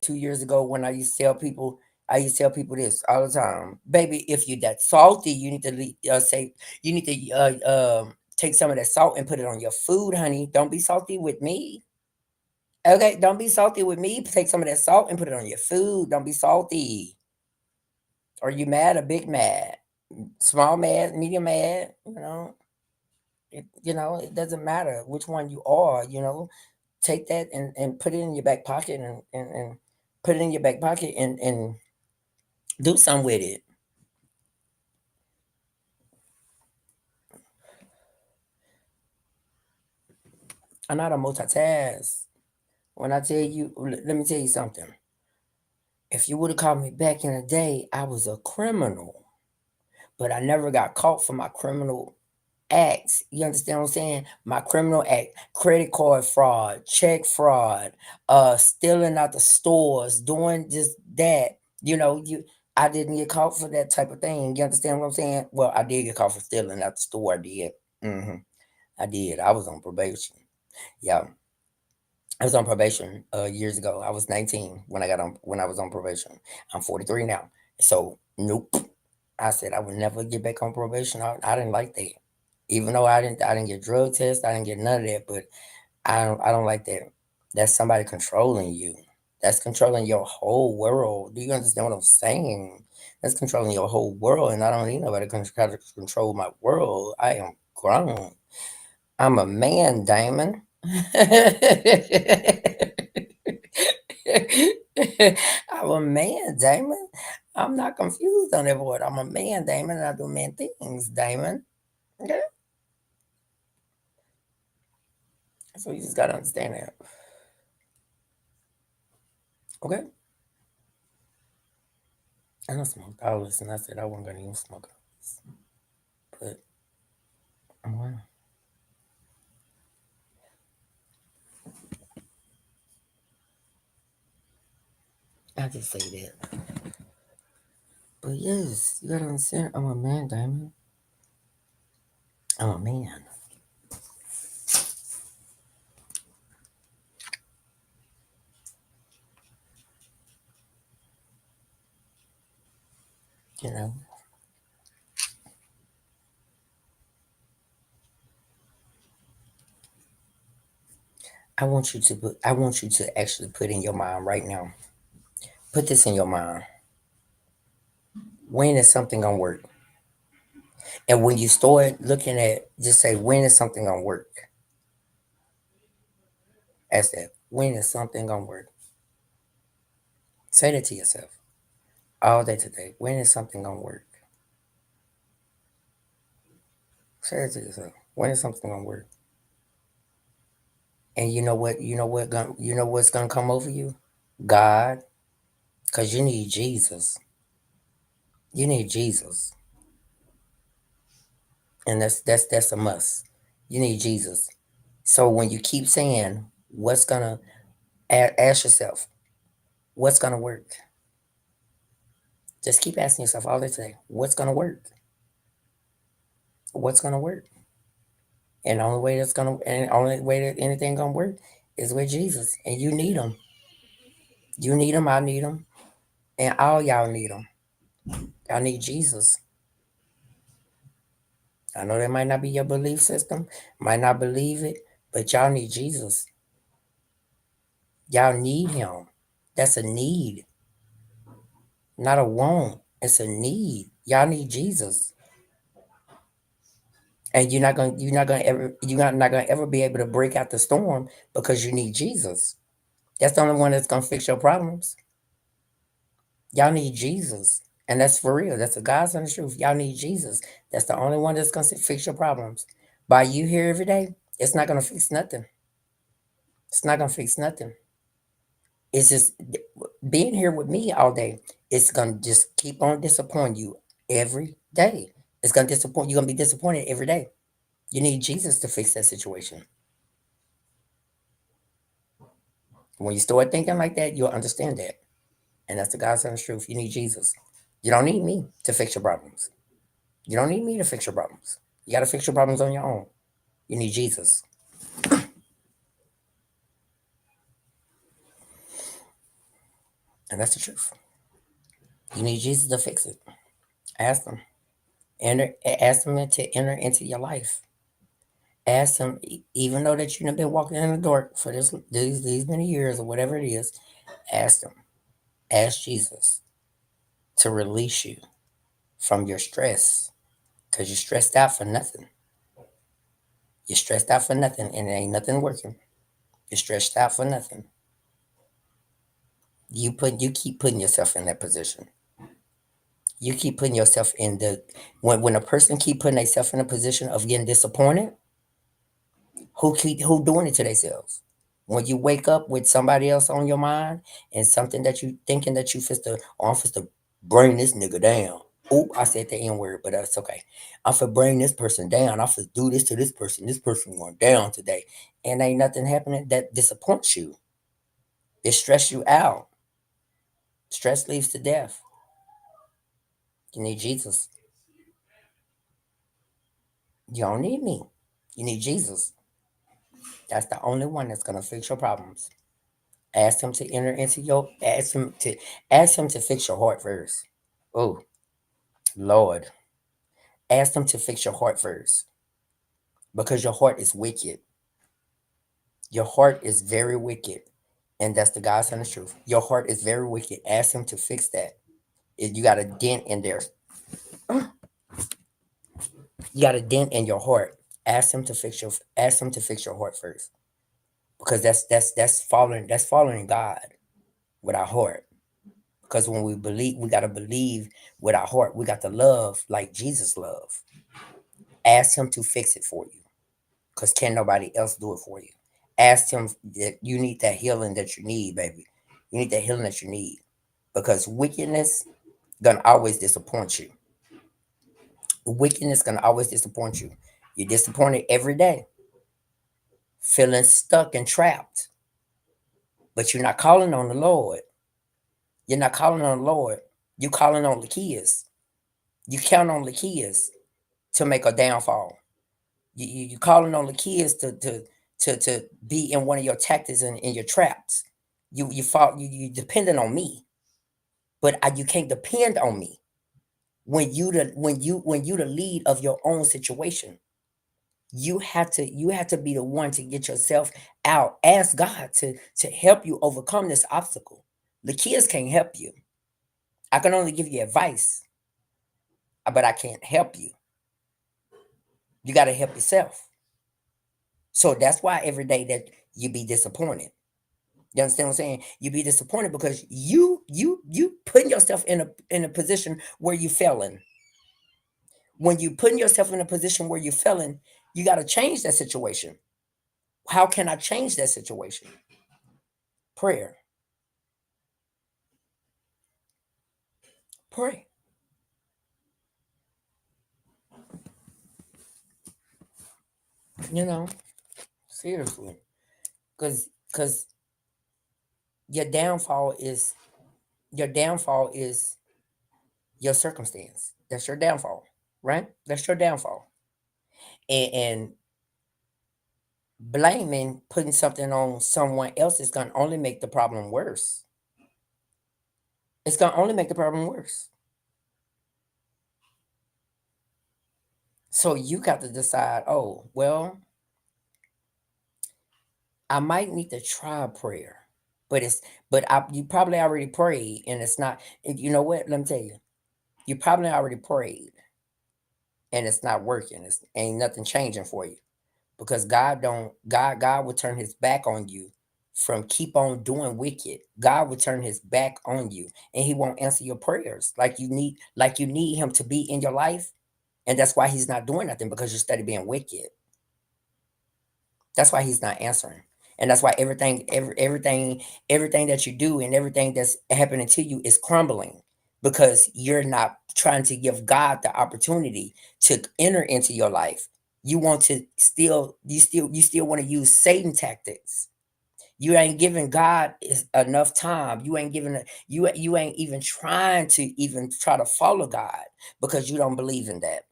S2: 2 years ago when I used to tell people this all the time, baby. If you that salty, you need to say you need to take some of that salt and put it on your food, honey. Don't be salty with me. Okay, don't be salty with me. Take some of that salt and put it on your food. Don't be salty. Are you mad or big mad? Small mad, medium mad? It doesn't matter which one you are. Take that and put it in your back pocket and put it in your back pocket and do something with it. I'm not a multitask. When I tell you, let me tell you something. If you would have called me back in the day, I was a criminal, but I never got caught for my criminal acts. You understand what I'm saying? My criminal act, credit card fraud, check fraud, stealing out the stores, doing just that. I didn't get caught for that type of thing. You understand what I'm saying? Well, I did get caught for stealing out the store. I did. I did. I was on probation. Yeah. I was on probation years ago. I was 19 when I was on probation. I'm 43 now. So nope. I said I would never get back on probation. I didn't like that. Even though I didn't get drug tests, I didn't get none of that, but I don't like that. That's somebody controlling you. That's controlling your whole world. Do you understand what I'm saying? That's controlling your whole world, and I don't need nobody to control my world. I am grown. I'm a man, Damon. I'm a man, Damon. I'm not confused on that word. I'm a man, Damon, and I do man things, Damon. Okay? So you just gotta understand that. Okay? I don't smoke dollars, and I said I wasn't gonna even smoke dollars. But I'm gonna. I just say that. But yes, you gotta understand, I'm a man, Damon. I'm a man. You know? I want you to actually put in your mind right now. Put this in your mind. When is something gonna work? And when you start looking at, just say, when is something gonna work? Ask that. When is something gonna work? Say that to yourself all day today. When is something gonna work? Say it to yourself. When is something gonna work? And you know what? You know what's gonna come over you? God, because you need Jesus. You need Jesus, and that's a must. You need Jesus. So when you keep saying what's gonna, ask yourself what's gonna work. Just keep asking yourself all day today, what's gonna work? What's gonna work? And the only way that anything gonna work is with Jesus, and you need him. You need him. I need him, and all y'all need him. Y'all need Jesus. I know that might not be your belief system, might not believe it, but y'all need Jesus. Y'all need him. That's a need, not a want. It's a need. Y'all need Jesus. And you're not gonna ever be able to break out the storm because you need Jesus. That's the only one that's gonna fix your problems. Y'all need Jesus. And that's for real. That's the God's honest truth. Y'all need Jesus. That's the only one that's going to fix your problems. By you here every day, it's not going to fix nothing. It's not going to fix nothing. It's just being here with me all day. It's going to just keep on disappointing you every day. It's going to disappoint you. You're going to be disappointed every day. You need Jesus to fix that situation. When you start thinking like that, you'll understand that. And that's the God's honest truth. You need Jesus. You don't need me to fix your problems. You don't need me to fix your problems. You got to fix your problems on your own. You need Jesus. And that's the truth. You need Jesus to fix it. Ask him. Ask him to enter into your life. Ask him, even though that you've been walking in the dark for these many years or whatever it is, ask him. Ask Jesus to release you from your stress. Because you're stressed out for nothing. You're stressed out for nothing and it ain't nothing working. You're stressed out for nothing. You keep putting yourself in that position. You keep putting yourself in when a person keep putting themselves in a position of getting disappointed, who doing it to themselves? When you wake up with somebody else on your mind and something that you thinking that you I'm to bring this nigga down. Oh, I said the N word, but that's okay. I'm for bring this person down. I'm for do this to this person. This person going down today, and ain't nothing happening that disappoints you. It stress you out. Stress leads to death. You need Jesus. You don't need me. You need Jesus. That's the only one that's gonna fix your problems. Ask him to enter into your ask him to fix your heart first. Oh, Lord. Ask him to fix your heart first. Because your heart is wicked. Your heart is very wicked. And that's the God's honest truth. Your heart is very wicked. Ask him to fix that. If you got a dent in there. You got a dent in your heart. Ask him to fix your heart first. Because that's following God with our heart. Because when we believe, we gotta believe with our heart. We got to love like Jesus loved. Ask him to fix it for you. Because can nobody else do it for you? Ask him that you need that healing that you need, baby. You need that healing that you need. Because wickedness gonna always disappoint you. Wickedness gonna always disappoint you. You're disappointed every day. Feeling stuck and trapped. But you're not calling on the Lord. You're not calling on the Lord. You're calling on the kids. You count on the kids to make a downfall. You calling on the kids to be in one of your tactics and in your traps. You depending on me, but you can't depend on me when you the lead of your own situation. You have to be the one to get yourself out. Ask God to help you overcome this obstacle. The kids can't help you. I can only give you advice, but I can't help you. You got to help yourself. So that's why every day that you be disappointed. You understand what I'm saying? You be disappointed because you putting yourself in a position where you failing. When you putting yourself in a position where you're failing, you got to change that situation. How can I change that situation? Prayer. Pray. You know, seriously. Because your downfall is your circumstance. That's your downfall, right? That's your downfall. And blaming, putting something on someone else is going to only make the problem worse. It's going to only make the problem worse. So you got to decide, oh, well, I might need to try prayer. But you probably already prayed and it's not, you know what? Let me tell you. You probably already prayed and it's not working. It's ain't nothing changing for you. Because God will turn his back on you from keep on doing wicked, God will turn his back on you and he won't answer your prayers like you need him to be in your life. And that's why he's not doing nothing, because you study being wicked. That's why he's not answering. And that's why everything that you do and everything that's happening to you is crumbling, because you're not trying to give God the opportunity to enter into your life. You want to you still want to use Satan tactics. You ain't giving God enough time. You ain't you ain't even trying to even try to follow God, because you don't believe in that.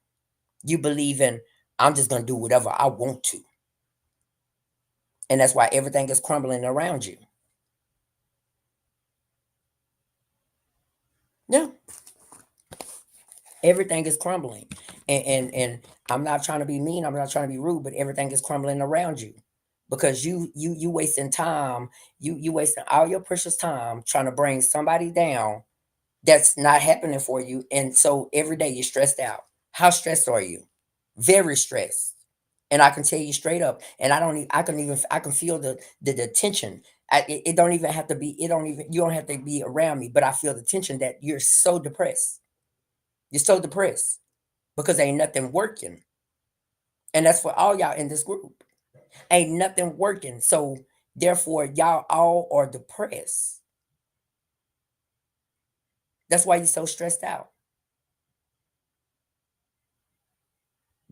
S2: You believe in, I'm just going to do whatever I want to. And that's why everything is crumbling around you. Yeah. Everything is crumbling. And I'm not trying to be mean, I'm not trying to be rude, but everything is crumbling around you. Because you wasting time, you wasting all your precious time trying to bring somebody down that's not happening for you. And so every day you're stressed out. How stressed are you? Very stressed. And I can tell you straight up, and I can feel the tension. It don't even have to be, you don't have to be around me, but I feel the tension that you're so depressed. You're so depressed because ain't nothing working. And that's for all y'all in this group. Ain't nothing working. So therefore, y'all all are depressed. That's why you're so stressed out.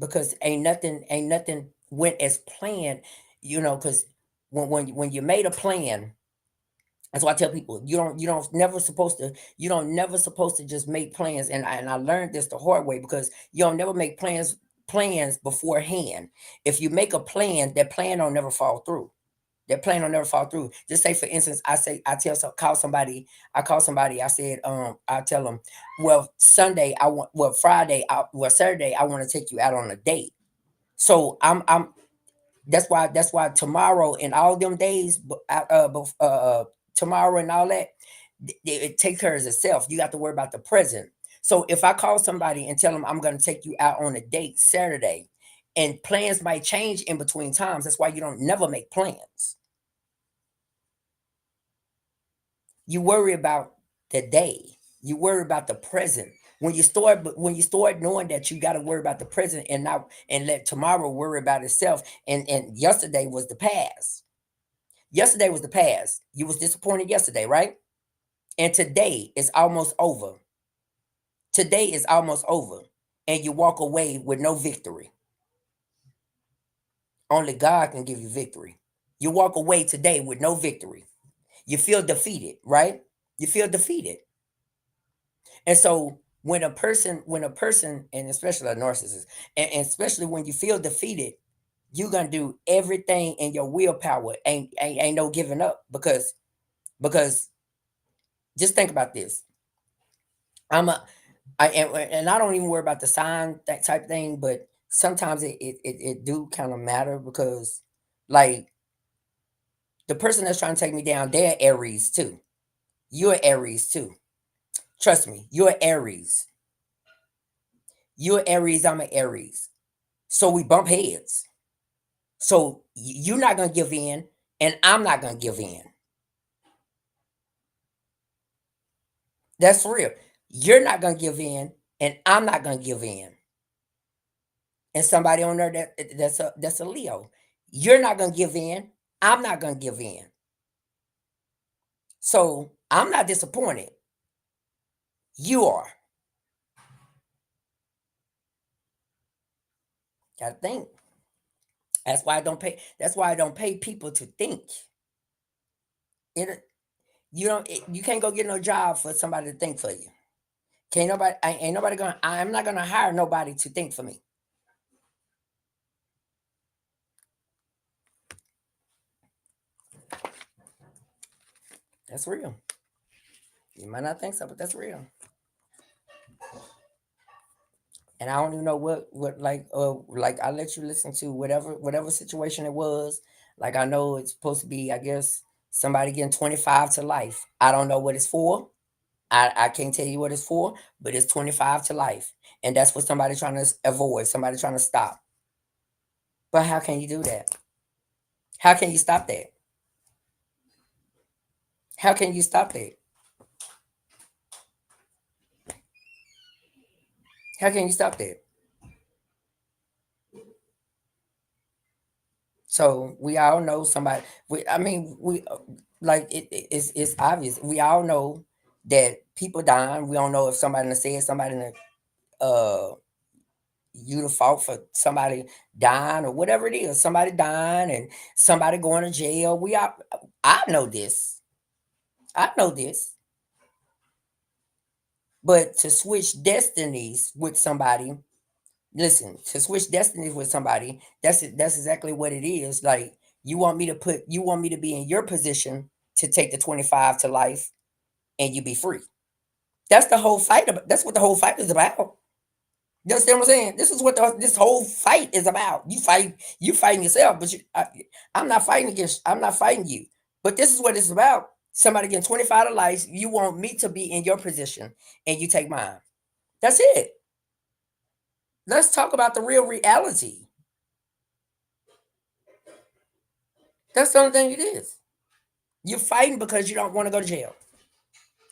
S2: Because ain't nothing went as planned, because when you made a plan, that's why I tell people you don't never supposed to just make plans. And I learned this the hard way, because you don't never make plans beforehand. If you make a plan, that plan don't never fall through. That plan will never fall through. Just say, for instance, call somebody. I said, I tell them, well, Saturday, I want to take you out on a date. So that's why tomorrow and all them days, tomorrow and all that, it take care of itself. You got to worry about the present. So if I call somebody and tell them I'm going to take you out on a date Saturday, and plans might change in between times, that's why you don't never make plans. You worry about the day. You worry about the present. When you start knowing that you got to worry about the present and let tomorrow worry about itself. And yesterday was the past. Yesterday was the past. You was disappointed yesterday, right? And today is almost over. Today is almost over. And you walk away with no victory. Only God can give you victory. You walk away today with no victory. You feel defeated, right? You feel defeated. And so when a person, and especially a narcissist, and especially when you feel defeated, you're gonna do everything in your willpower. Ain't no giving up, because just think about this. And I don't even worry about the sign, that type of thing, but sometimes it do kind of matter, because like the person that's trying to take me down, they're Aries too. You're Aries too. Trust me, you're Aries. You're Aries, I'm an Aries. So we bump heads. So you're not going to give in, and I'm not going to give in. That's for real. You're not going to give in, and I'm not going to give in. And somebody on there that's a Leo. You're not going to give in. I'm not going to give in. So I'm not disappointed. You are. Gotta think. That's why I don't pay people to think. You can't go get no job for somebody to think for you. I'm not gonna hire nobody to think for me. That's real. You might not think so, but that's real. And I don't even know what I let you listen to whatever situation it was. Like, I know it's supposed to be, I guess, somebody getting 25 to life. I don't know what it's for. I can't tell you what it's for, but it's 25 to life. And that's what somebody trying to avoid, somebody trying to stop. But how can you do that? How can you stop that? How can you stop that? How can you stop that? So we all know somebody. I mean, we like it's obvious. We all know that people dying. We don't know if somebody done said somebody done, you the fault for somebody dying or whatever it is. Somebody dying and somebody going to jail. I know this. I know this. But to switch destinies with somebody, listen, to switch destinies with somebody, that's exactly what it is. Like you want me to be in your position to take the 25 to life and you be free. That's the whole fight. That's what the whole fight is about. You understand what I'm saying? This is what this whole fight is about. You fighting yourself, but I'm not fighting against. I'm not fighting you. But this is what it's about. Somebody getting 25 to life. You want me to be in your position, and you take mine. That's it. Let's talk about the real reality. That's the only thing it is. You're fighting because you don't want to go to jail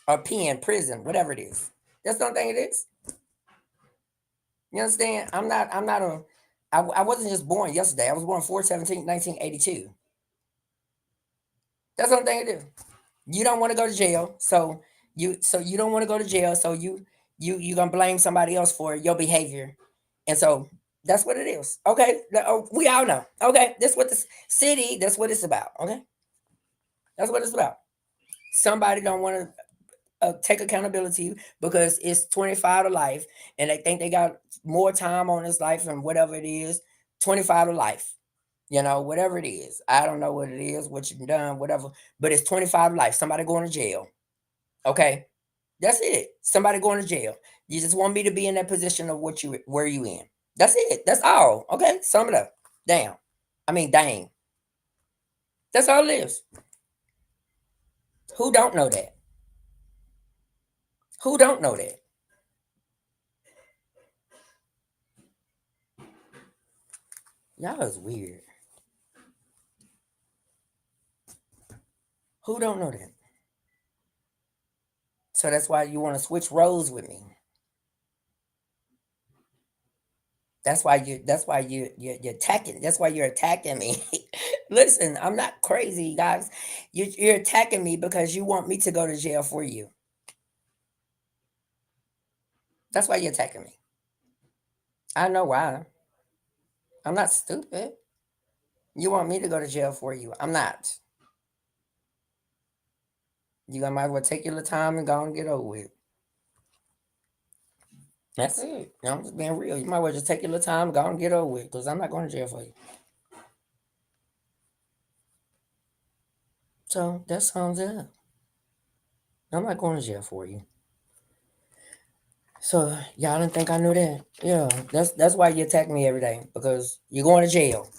S2: or pen, prison, whatever it is. That's the only thing it is. You understand? I wasn't just born yesterday. I was born 4/17/1982. That's the only thing it is. You don't want to go to jail, so you don't want to go to jail, so you gonna blame somebody else for your behavior, and so that's what it is. Okay, we all know. Okay, that's what this city. That's what it's about. Okay, that's what it's about. Somebody don't want to take accountability because it's 25 to life, and they think they got more time on this life and whatever it is, 25 to life. Whatever it is. I don't know what it is, what you've done, whatever, but it's 25 to life. Somebody going to jail. Okay. That's it. Somebody going to jail. You just want me to be in that position of where you in. That's it. That's all. Okay. Sum it up. Damn. Dang. That's all it is. Who don't know that? Who don't know that? Y'all is weird. Who don't know that? So that's why you want to switch roles with me. That's why you're attacking. That's why you're attacking me. Listen, I'm not crazy, guys. You're attacking me because you want me to go to jail for you. That's why you're attacking me. I know why. I'm not stupid. You want me to go to jail for you. I'm not. You might as well take your little time and go and get over with. That's it. I'm just being real. You might as well just take your little time and go and get over with because I'm not going to jail for you. So that sums it up. I'm not going to jail for you. So y'all didn't think I knew that? Yeah, that's why you attack me every day because you're going to jail.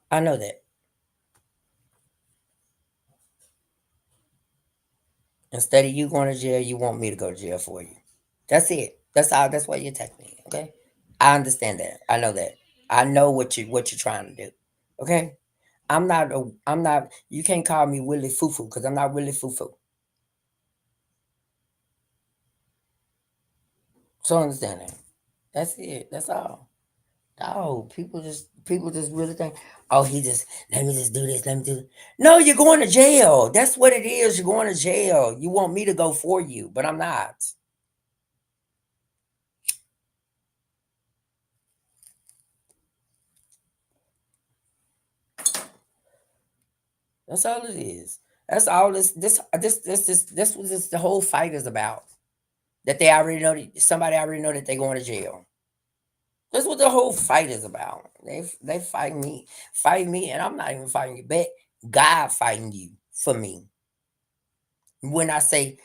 S2: I know that. Instead of you going to jail, you want me to go to jail for you. That's it. That's all. That's why you attack me. Okay, I understand that. I know that. I know what you're trying to do. Okay, I'm not. You can't call me Willie Fufu because I'm not Willie Fufu. So understand that. That's it. That's all. Oh, people just really think, oh, he just let me just do this, let me do it. No, you're going to jail. That's what it is. You're going to jail. You want me to go for you, but I'm not. That's all it is. That's all this was just the whole fight is about. That they already know that somebody already know that they're going to jail. That's what the whole fight is about. They fight me, and I'm not even fighting you back. God fighting you for me. When I say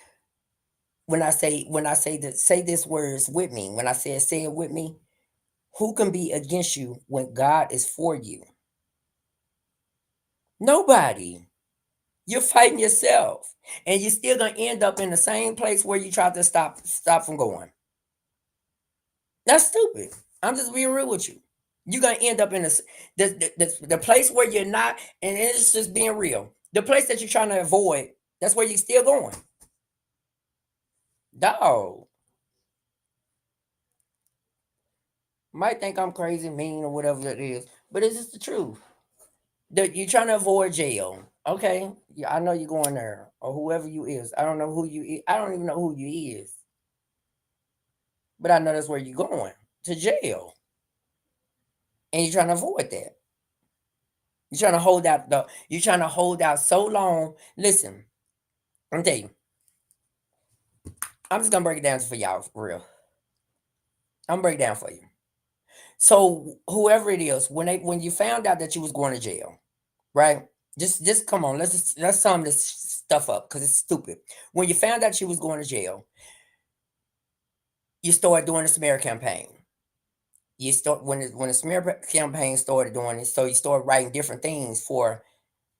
S2: that say this words with me, when I say it with me, who can be against you when God is for you? Nobody. You're fighting yourself, and you're still gonna end up in the same place where you tried to stop from going. That's stupid. I'm just being real with you. You're gonna end up in the place where you're not, and it's just being real. The place that you're trying to avoid, that's where you're still going. Dog. Might think I'm crazy, mean, or whatever it is, but it's just the truth. You're trying to avoid jail. Okay. Yeah, I know you're going there. Or whoever you is. I don't know who you is. I don't even know who you is. But I know that's where you're going. To jail. And you're trying to avoid that. You're trying to hold out you're trying to hold out so long. Listen, I'm tell you. I'm just gonna break it down for y'all for real. I'm gonna break it down for you. So whoever it is, when you found out that you was going to jail, right? Just come on, let's sum this stuff up because it's stupid. When you found out you was going to jail, you started doing the smear campaign. You start when the smear campaign started doing it, so you start writing different things for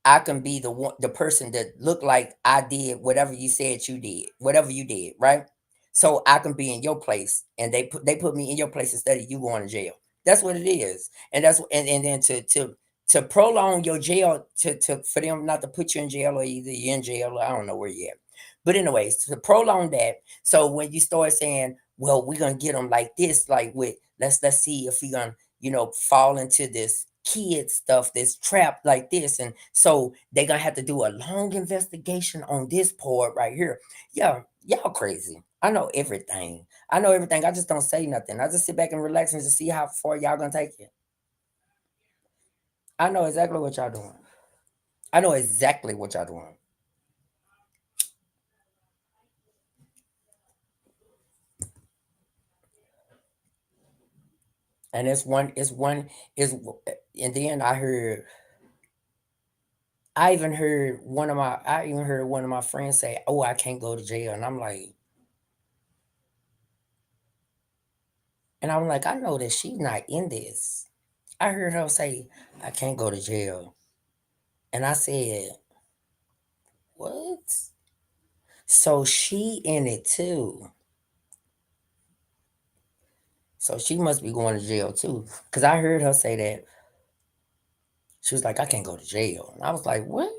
S2: I can be the person that looked like I did whatever you said you did, whatever you did, right? So I can be in your place, and they put me in your place instead of you going to jail. That's what it is, and and then to prolong your jail to for them not to put you in jail or either you're in jail or I don't know where you're at. But anyways, to prolong that, so when you start saying, "Well, we're gonna get them like this," like with let's see if we're gonna fall into this kid stuff that's trapped like this, and so they're gonna have to do a long investigation on this part right here. Yeah, y'all crazy. I know everything. I know everything. I just don't say nothing. I just sit back and relax and just see how far y'all gonna take it. I know exactly what y'all doing. I know exactly what y'all doing. And and then I even heard one of my friends say, "Oh, I can't go to jail." And I'm like, I know that she's not in this. I heard her say, "I can't go to jail." And I said, "What?" So she in it too. So she must be going to jail too. Cause I heard her say that. She was like, "I can't go to jail." And I was like, "What?"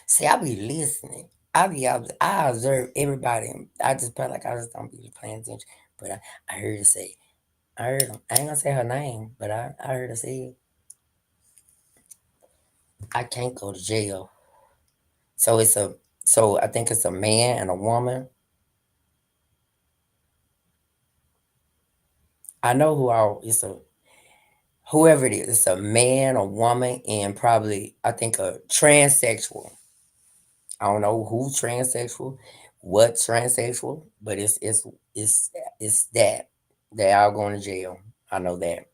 S2: See, I be listening. I observe everybody. I just felt like I just don't be paying attention. But I heard her say, I heard him. I ain't gonna say her name, but I heard her say, "I can't go to jail." So so I think it's a man and a woman. I know it's a whoever it is. It's a man, a woman, and probably I think a transsexual. I don't know who's transsexual, what transsexual, but it's that they all going to jail. I know that.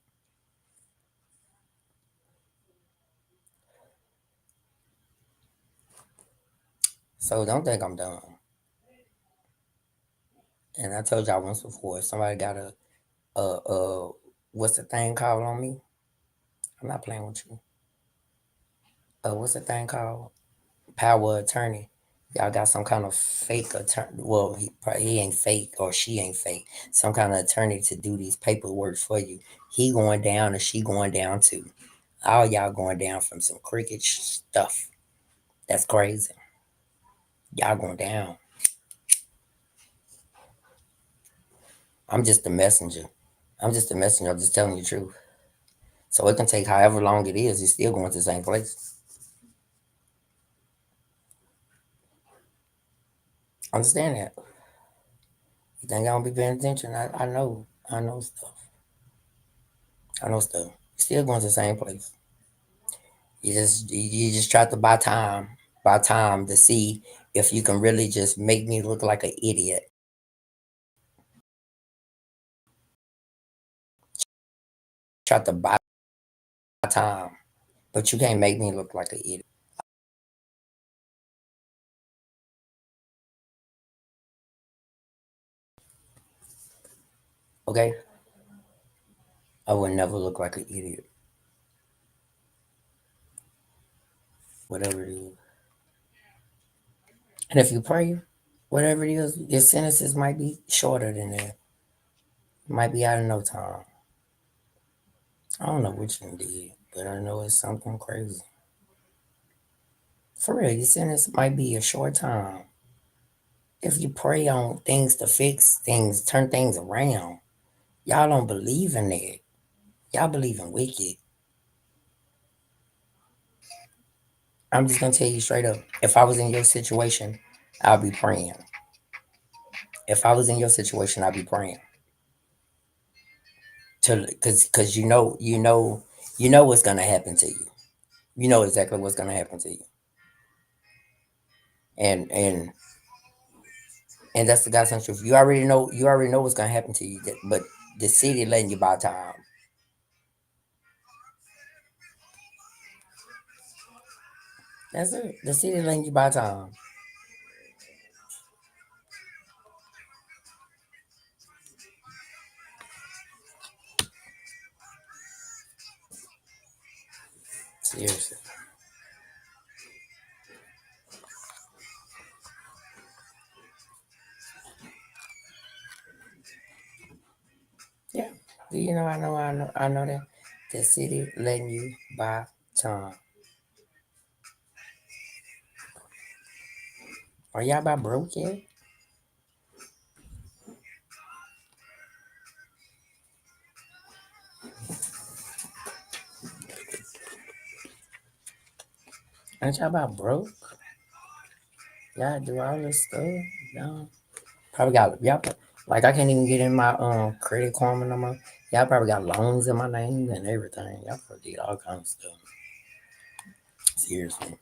S2: So don't think I'm dumb. And I told y'all once before, if somebody got a what's the thing called on me? I'm not playing with you. What's the thing called? Power of attorney. Y'all got some kind of fake attorney. Well, he ain't fake or she ain't fake. Some kind of attorney to do these paperwork for you. He going down and she going down too. All y'all going down from some cricket stuff. That's crazy. Y'all going down. I'm just a messenger. I'm just a messenger. I'm just telling you the truth. So it can take however long it is. You're still going to the same place. Understand that. You think I don't be paying attention? I know. I know stuff. I know stuff. You're still going to the same place. You just try to buy time to see if you can really just make me look like an idiot. Try to buy time, but you can't make me look like an idiot. Okay, I would never look like an idiot. Whatever it is, and if you pray, whatever it is, your sentences might be shorter than that. Might be out in no time. I don't know what you did, but I know it's something crazy. For real, you saying this might be a short time. If you pray on things to fix things, turn things around, y'all don't believe in that. Y'all believe in wicked. I'm just gonna tell you straight up. If I was in your situation, I'll be praying. If I was in your situation, I'd be praying. Cause you know what's gonna happen to you. You know exactly what's gonna happen to you. And and that's the God's honest truth. You already know what's gonna happen to you. But the city letting you buy time. That's it. The city letting you buy time. Seriously. Yeah. You know, I know that. The city letting you buy time. Are y'all about broke yet? Ain't y'all about broke? Y'all do all this stuff? No. Probably got y'all like I can't even get in my credit karma no more. Y'all probably got loans in my name and everything. Y'all probably did all kinds of stuff. Seriously.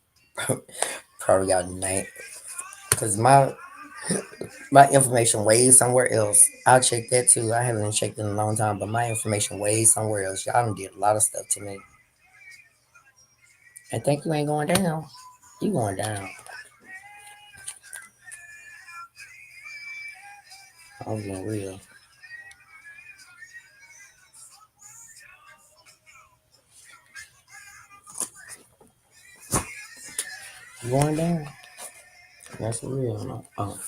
S2: Probably got name because my information way somewhere else. I'll check that too. I haven't checked in a long time, but my information way somewhere else. Y'all done did a lot of stuff to me. And think you ain't going down. You going down. I'm being real. You going down. That's real. No?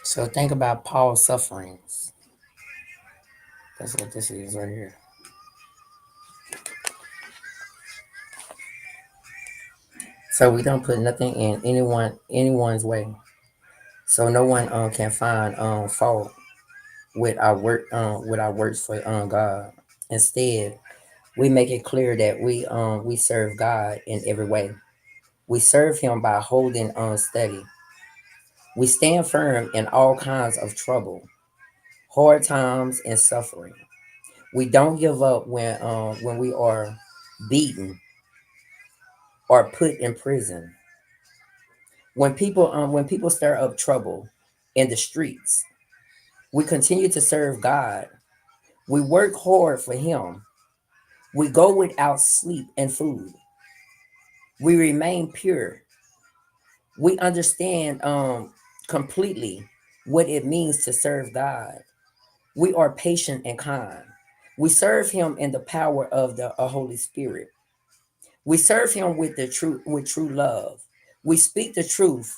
S2: So think about Paul's sufferings. That's what this is right here. So we don't put nothing in anyone's way. So no one can find fault with our works for God. Instead, we make it clear that we serve God in every way. We serve Him by holding on steady. We stand firm in all kinds of trouble, hard times, and suffering. We don't give up when we are beaten or put in prison. When people stir up trouble in the streets, we continue to serve God. We work hard for Him. We go without sleep and food. We remain pure. We understand completely what it means to serve God. We are patient and kind. We serve Him in the power of the Holy Spirit. We serve Him with true love. We speak the truth.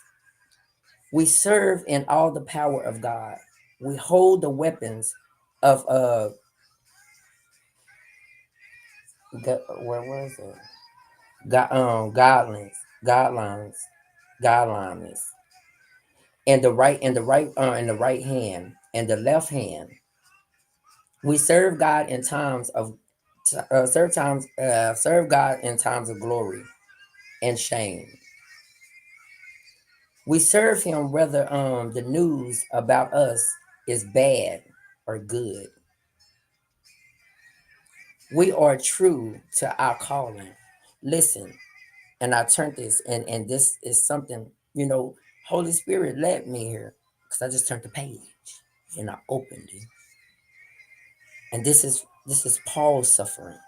S2: We serve in all the power of God. We hold the weapons of where was it? God, guidelines, guidelines, and the right hand and the left hand. We serve God in times of serve God in times of glory and shame. We serve Him whether the news about us is bad or good. We are true to our calling. Listen, and I turned this, and this is something, Holy Spirit led me here because I just turned the page and I opened it. And this is Paul's suffering.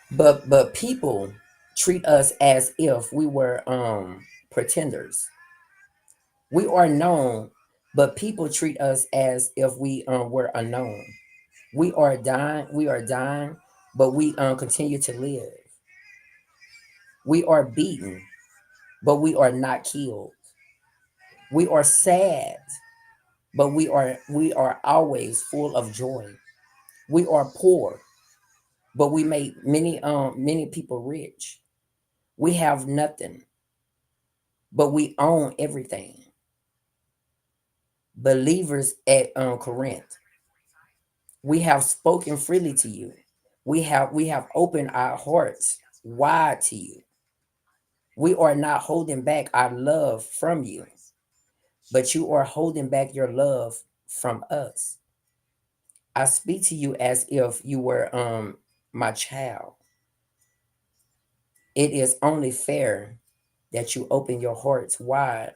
S2: But people treat us as if we were pretenders. We are known, but people treat us as if we were unknown. We are dying, but we continue to live. We are beaten, but we are not killed. We are sad, but we are always full of joy. We are poor, but we make many people rich. We have nothing, but we own everything. Believers at Corinth, we have spoken freely to you. We have opened our hearts wide to you. We are not holding back our love from you, but you are holding back your love from us. I speak to you as if you were my child. It is only fair that you open your hearts wide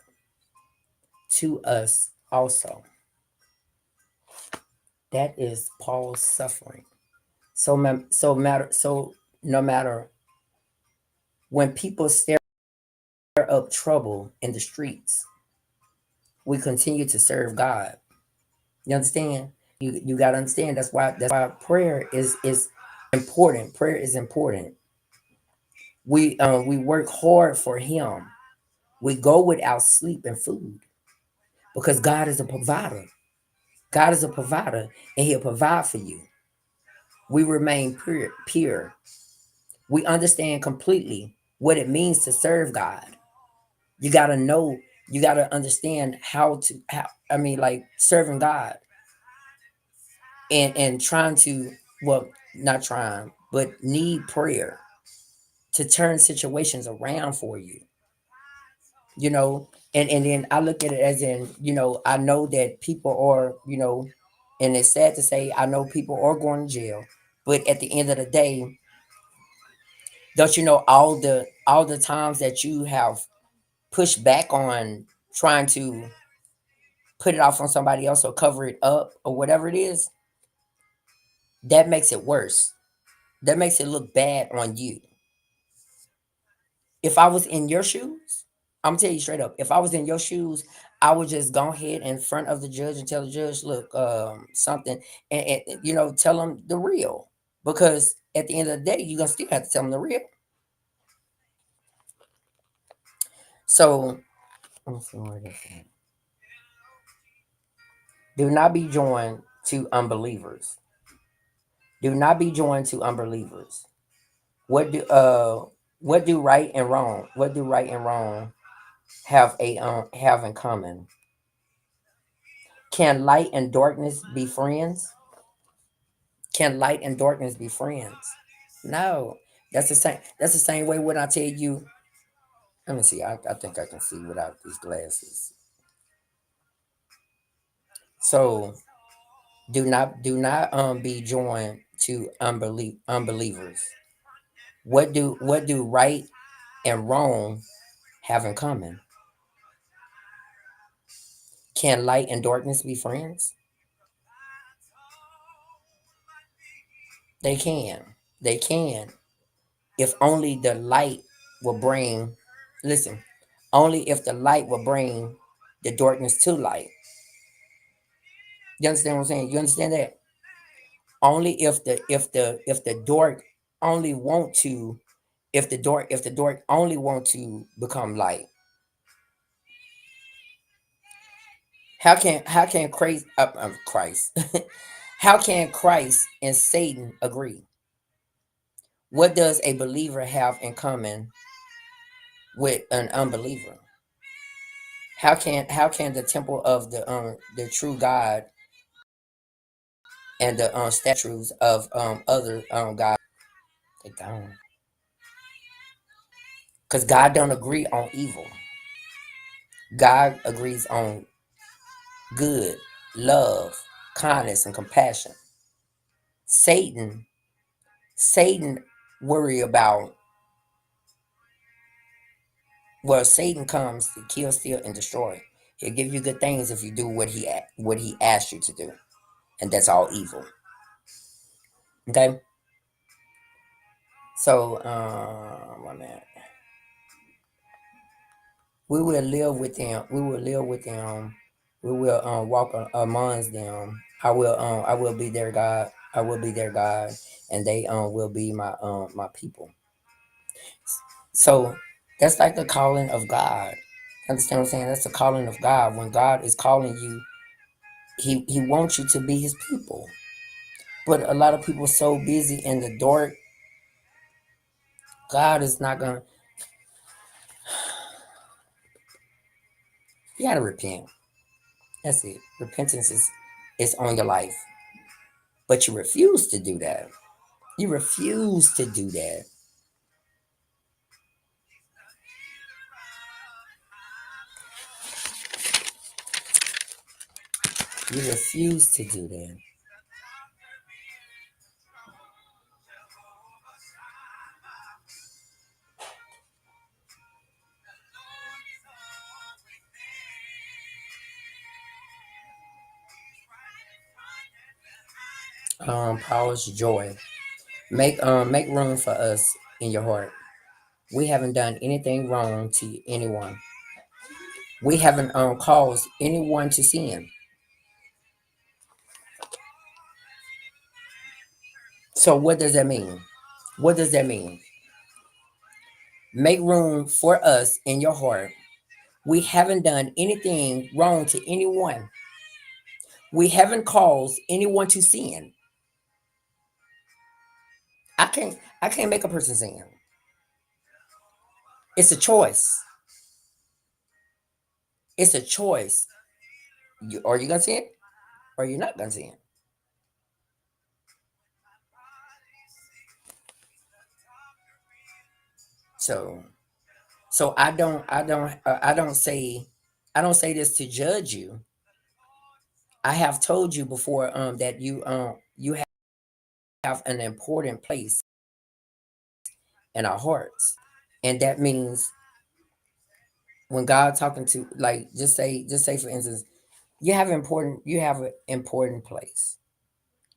S2: to us also. That is Paul's suffering. So no matter when people stir up trouble in the streets, we continue to serve God. You understand? You gotta understand. That's why prayer is important. Prayer is important. We work hard for Him. We go without sleep and food because God is a provider. God is a provider, and He'll provide for you. We remain pure. We understand completely what it means to serve God. You gotta know. You gotta understand how. I mean, like serving God and trying to, well, not trying, but need prayer to turn situations around for you. And then I look at it as in, I know that people are, and it's sad to say, I know people are going to jail, but at the end of the day, don't you know all the times that you have pushed back on trying to put it off on somebody else or cover it up or whatever it is, that makes it worse. That makes it look bad on you. If I was in your shoes, I'm gonna tell you straight up. If I was in your shoes, I would just go ahead in front of the judge and tell the judge, look, something, and tell them the real. Because at the end of the day, you're gonna still have to tell them the real. So let me see where this is. Do not be joined to unbelievers. Do not be joined to unbelievers. What do right and wrong? What do right and wrong have in common? Can light and darkness be friends? Can light and darkness be friends? No. That's the same. That's the same way when I tell you. Let me see. I think I can see without these glasses. So do not be joined to unbelievers. What do right and wrong have in common? Can light and darkness be friends? They can. They can. If only the light will bring, listen, only if the light will bring the darkness to light. You understand what I'm saying? You understand that? Only if the dark only want to, if the dark only want to become light. How can Christ how can Christ and Satan agree? What does a believer have in common with an unbeliever? How can the temple of the true God and the statues of other gods, they don't, because God don't agree on evil. God agrees on good, love, kindness, and compassion. Satan worry about, well, Satan comes to kill, steal, and destroy. He'll give you good things if you do what he asked you to do, and that's all evil. Okay, so 1 minute. We will live with them. We will live with them. We will walk amongst them. I will be their God. I will be their God, and they will be my people. So that's like the calling of God. Understand what I'm saying? That's the calling of God. When God is calling you He wants you to be his people. But a lot of people are so busy in the dark, God is not gonna. You gotta repent. That's it. Repentance is on your life. But you refuse to do that. You refuse to do that. You refuse to do that. Power's joy. Make room for us in your heart. We haven't done anything wrong to anyone. We haven't caused anyone to sin. So what does that mean? What does that mean? Make room for us in your heart. We haven't done anything wrong to anyone. We haven't caused anyone to sin. I can't make a person sin. It's a choice. It's a choice. Are you gonna sin? Or you're not gonna sin? So I don't say this to judge you. I have told you before that you have an important place in our hearts. And that means when God talking to, like, just say for instance, you have an important place.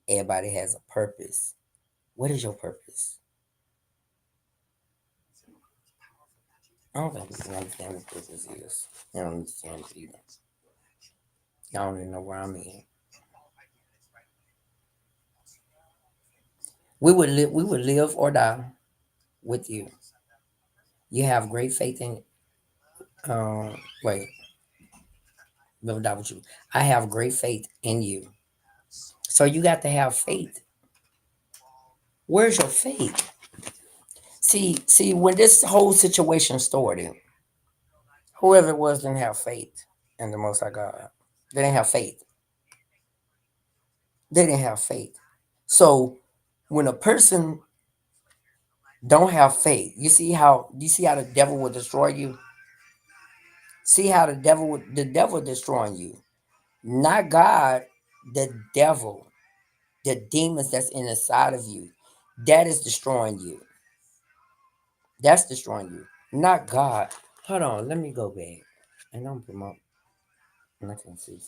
S2: Everybody has a purpose. What is your purpose? I don't think you understand what purpose is. You don't understand it either. Y'all don't even know where I'm in. We would live or die with you. You have great faith in wait, live or die with you. I have great faith in you. So you got to have faith. Where's your faith? See, when this whole situation started, whoever it was didn't have faith in the Most High God. They didn't have faith. They didn't have faith. So when a person don't have faith, you see how the devil will destroy you. See how the devil destroying you, not God, the devil, the demons that's in the side of you, that is destroying you. That's destroying you, not God. Hold on, let me go back. And I'm promote. And I can see.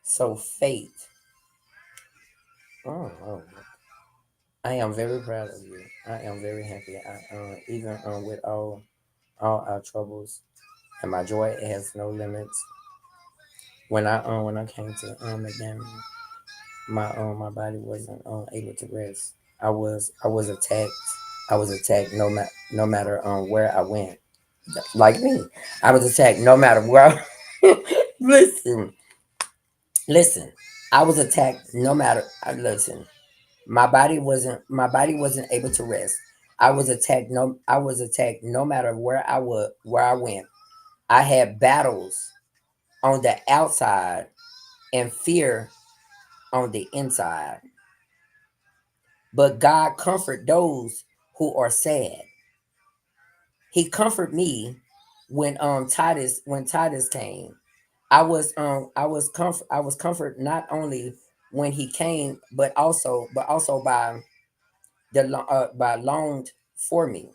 S2: So faith. Oh, I am very proud of you. I am very happy. Even with all our troubles and my joy, it has no limits. When I came to McDaniel, my body wasn't able to rest. I was attacked. I was attacked no matter where I went. Like me, I was attacked no matter where. Listen, listen. I was attacked no matter. Listen. My body wasn't able to rest. I was attacked no matter where I went. I had battles on the outside and fear on the inside. But God comfort those who are sad. He comfort me when Titus came. I was comfort not only when he came, but also by longed for me.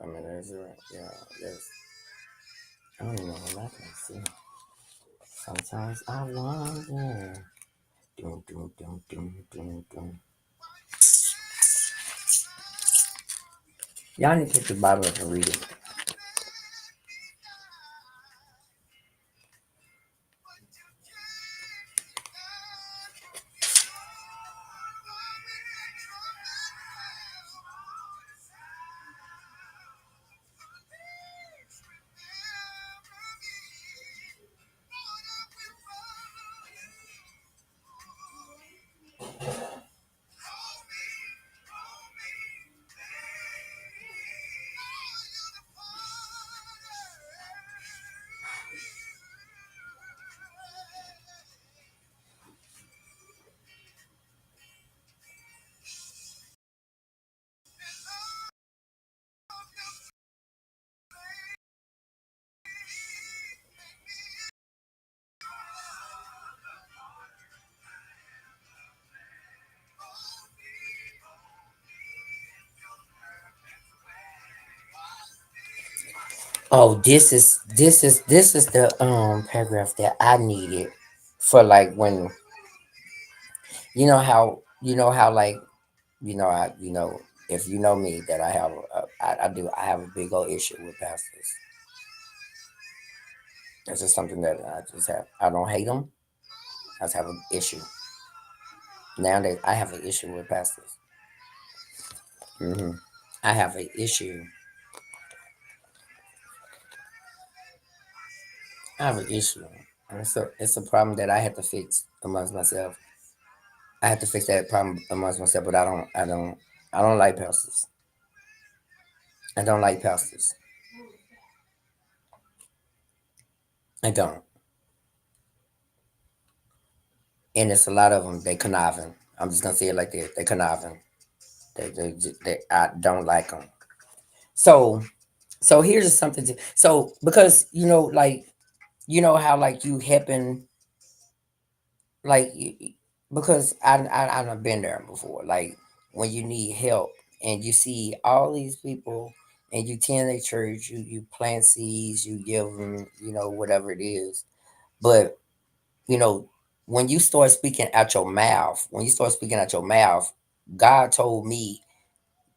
S2: I mean, there's a yeah, there's I don't even know what I can see. Sometimes I wonder. Doom, doom, doom, doom, doom, doom. Y'all need to take the Bible up and read it. Oh, this is the paragraph that I needed for like when you know how like if you know me that I have a big old issue with pastors. That's just something that I just have. I don't hate them. I just have an issue. Nowadays, I have an issue with pastors. I have an issue. I have an issue. And it's a problem that I have to fix amongst myself. I have to fix that problem amongst myself, but I don't like pastors. I don't like pastors. I don't. And it's a lot of them. They conniving. I'm just gonna say it like that. They conniving. I don't like them. So here's just something to because like how like you happen like because I've been there before. Like when you need help and you see all these people and you attend a church, you plant seeds, you give them whatever it is, but you know when you start speaking out your mouth, God told me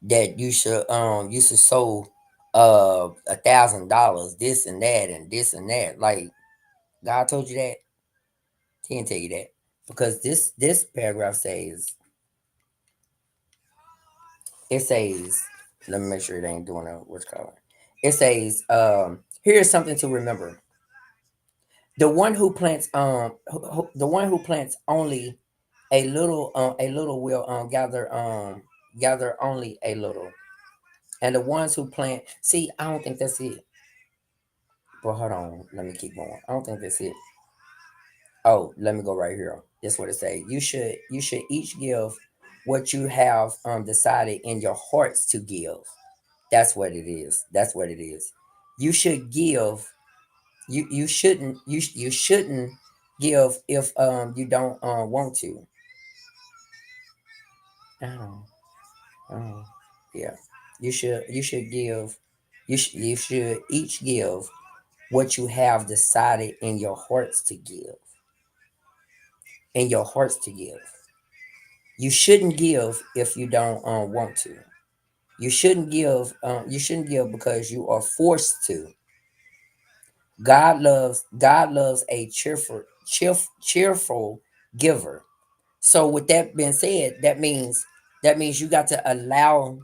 S2: that you should sow $1,000, this and that and this and that. Like God told you that? He didn't tell you that. Because this paragraph says, let me make sure it ain't doing a what's color. It says, here's something to remember. The one who plants only a little will gather only a little. And the ones who plant, see, I don't think that's it. But hold on, let me keep going. I don't think that's it. Oh, let me go right here. That's what it say. You should each give what you have decided in your hearts to give. That's what it is. That's what it is. You should give. You shouldn't give if you don't want to. Oh, oh, yeah. You should give. You should each give what you have decided in your hearts to give. In your hearts to give. You shouldn't give if you don't want to. You shouldn't give because you are forced to. God loves a cheerful giver. So with that being said, that means you got to allow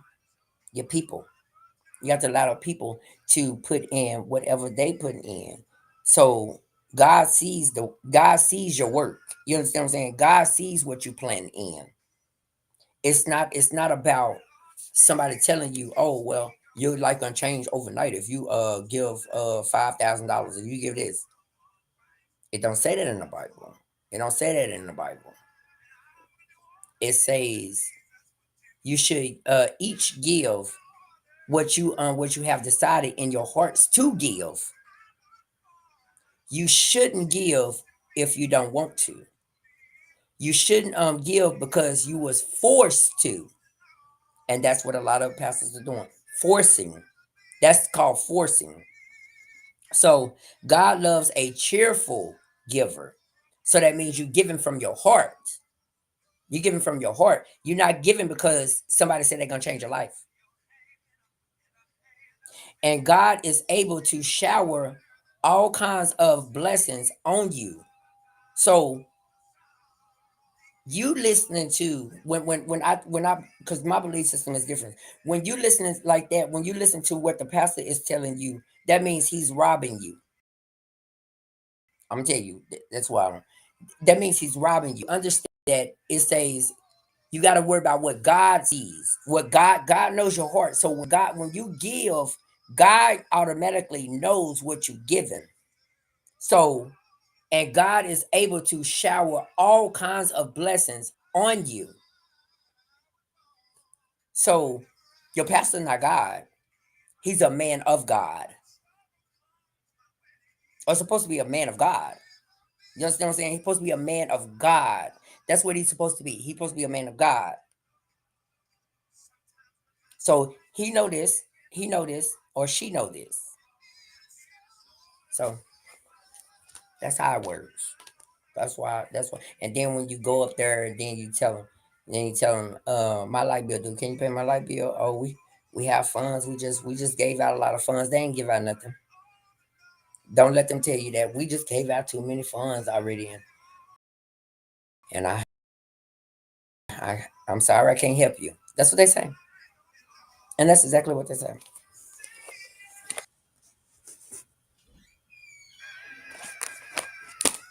S2: your people. You got to allow the people to put in whatever they put in. So God sees your work. You understand what I'm saying? God sees what you plan in. It's not about somebody telling you, oh well, your life gonna change overnight if you give $5,000, if you give this. It don't say that in the Bible. It don't say that in the Bible. It says you should each give what you have decided in your hearts to give. You shouldn't give if you don't want to. You shouldn't give because you was forced to. And that's what a lot of pastors are doing. Forcing. That's called forcing. So God loves a cheerful giver. So that means you giving from your heart. You giving from your heart. You're not giving because somebody said they're gonna change your life. And God is able to shower all kinds of blessings on you. So you listening to when I because my belief system is different. When you listening like that, when you listen to what the pastor is telling you, that means he's robbing you. I'm gonna tell you that's why. That means he's robbing you. Understand that it says you got to worry about what God sees. What God knows your heart. So when you give, God automatically knows what you're giving. So and God is able to shower all kinds of blessings on you. So your pastor not God. He's a man of God. Or supposed to be a man of God. You understand what I'm saying? He's supposed to be a man of God. That's what he's supposed to be. He's supposed to be a man of God. So he know this, or she know this. So that's how it works. That's why. That's why. And then when you go up there, then you tell them. Then you tell them, my light bill, dude. Can you pay my light bill? Oh, we have funds. We just gave out a lot of funds. They ain't give out nothing. Don't let them tell you that we just gave out too many funds already. And I'm sorry, I can't help you. That's what they say. And that's exactly what they say.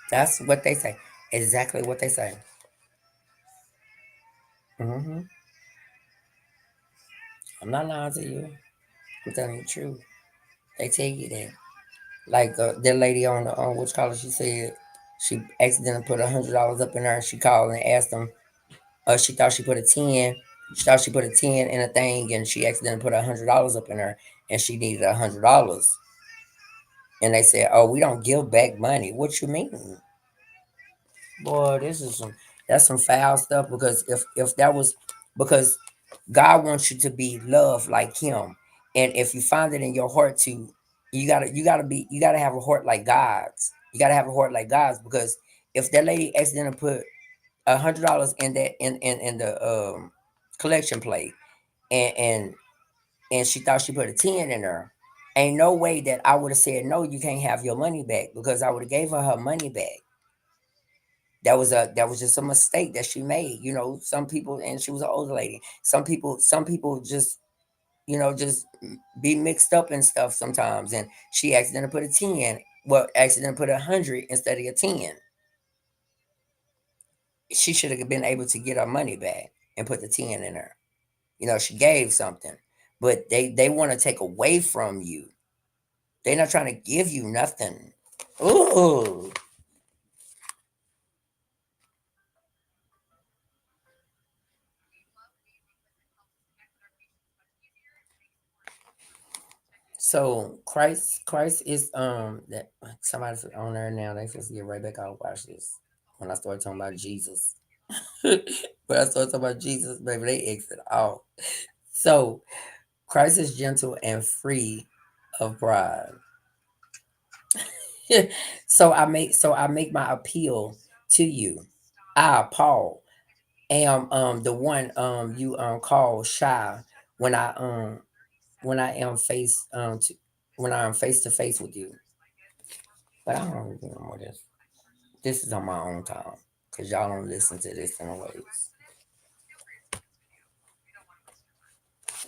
S2: That's what they say. Exactly what they say. hmm I'm not lying to you. I'm telling you the truth. They tell you that. Like that lady on which college, she said she accidentally put $100 up in there, and she called and asked them. She thought she put a 10. She thought she put a 10 in a thing, and she accidentally put $100 up in there, and she needed $100. And they said, "Oh, we don't give back money." What you mean? Boy, this is that's some foul stuff, because if that was, because God wants you to be loved like him. And if you find it in your heart to, you gotta have a heart like God's. You gotta have a heart like God's, because if that lady accidentally put $100 in that in the collection plate, and and she thought she put a 10 in there, ain't no way that I would have said no, you can't have your money back, because I would have gave her money back. That was just a mistake that she made. Some people, and she was an older lady. Some people just just be mixed up and stuff sometimes, and she accidentally put a 10. Well, accidentally put 100 instead of a 10. She should have been able to get her money back and put the 10 in her. She gave something, but they want to take away from you. They're not trying to give you nothing. Ooh. So Christ is that somebody's on there now. They supposed to get right back out. Watch this. When I start talking about Jesus, when I start talking about Jesus, baby, they exit out. So Christ is gentle and free of pride. So I make my appeal to you. I, Paul, am the one you call shy when I am when I am face to face with you. But I don't really know more this. This is on my own time, because y'all don't listen to this in a ways.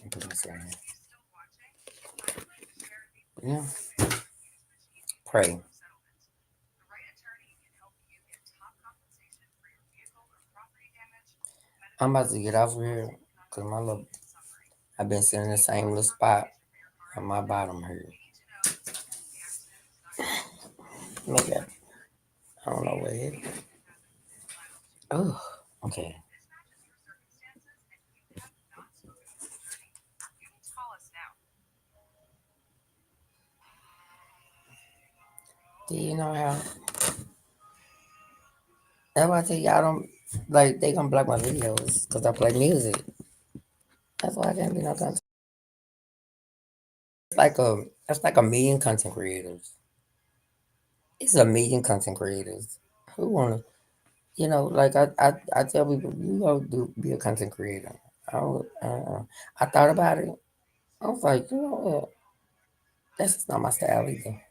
S2: Put this right here. Yeah, pray. I'm about to get off of here, because I've been sitting in the same little spot on my bottom here. Maybe I don't know what it is. Oh, okay. Do you know how? That's why I tell y'all don't, like, they gonna block my videos because I play music. That's why I can't be no content. That's like a million content creators. It's a million content creators who wanna, like I tell people, you go be a content creator. I thought about it. I was like, you know what? That's just not my style either.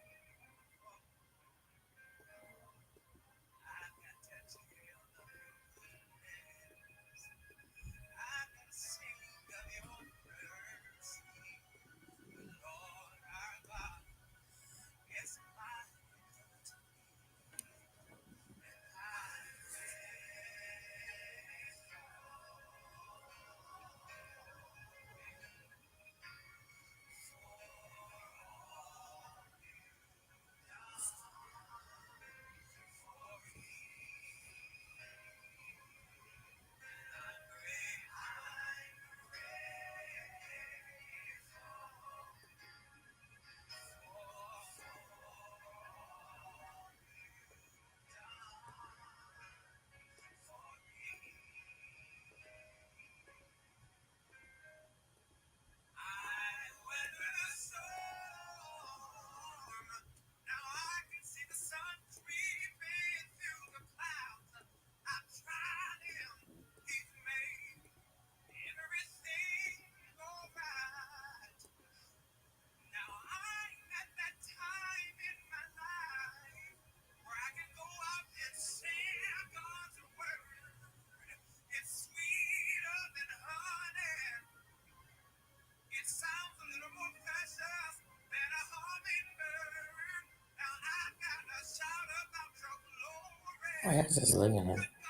S2: Why I just looking at it?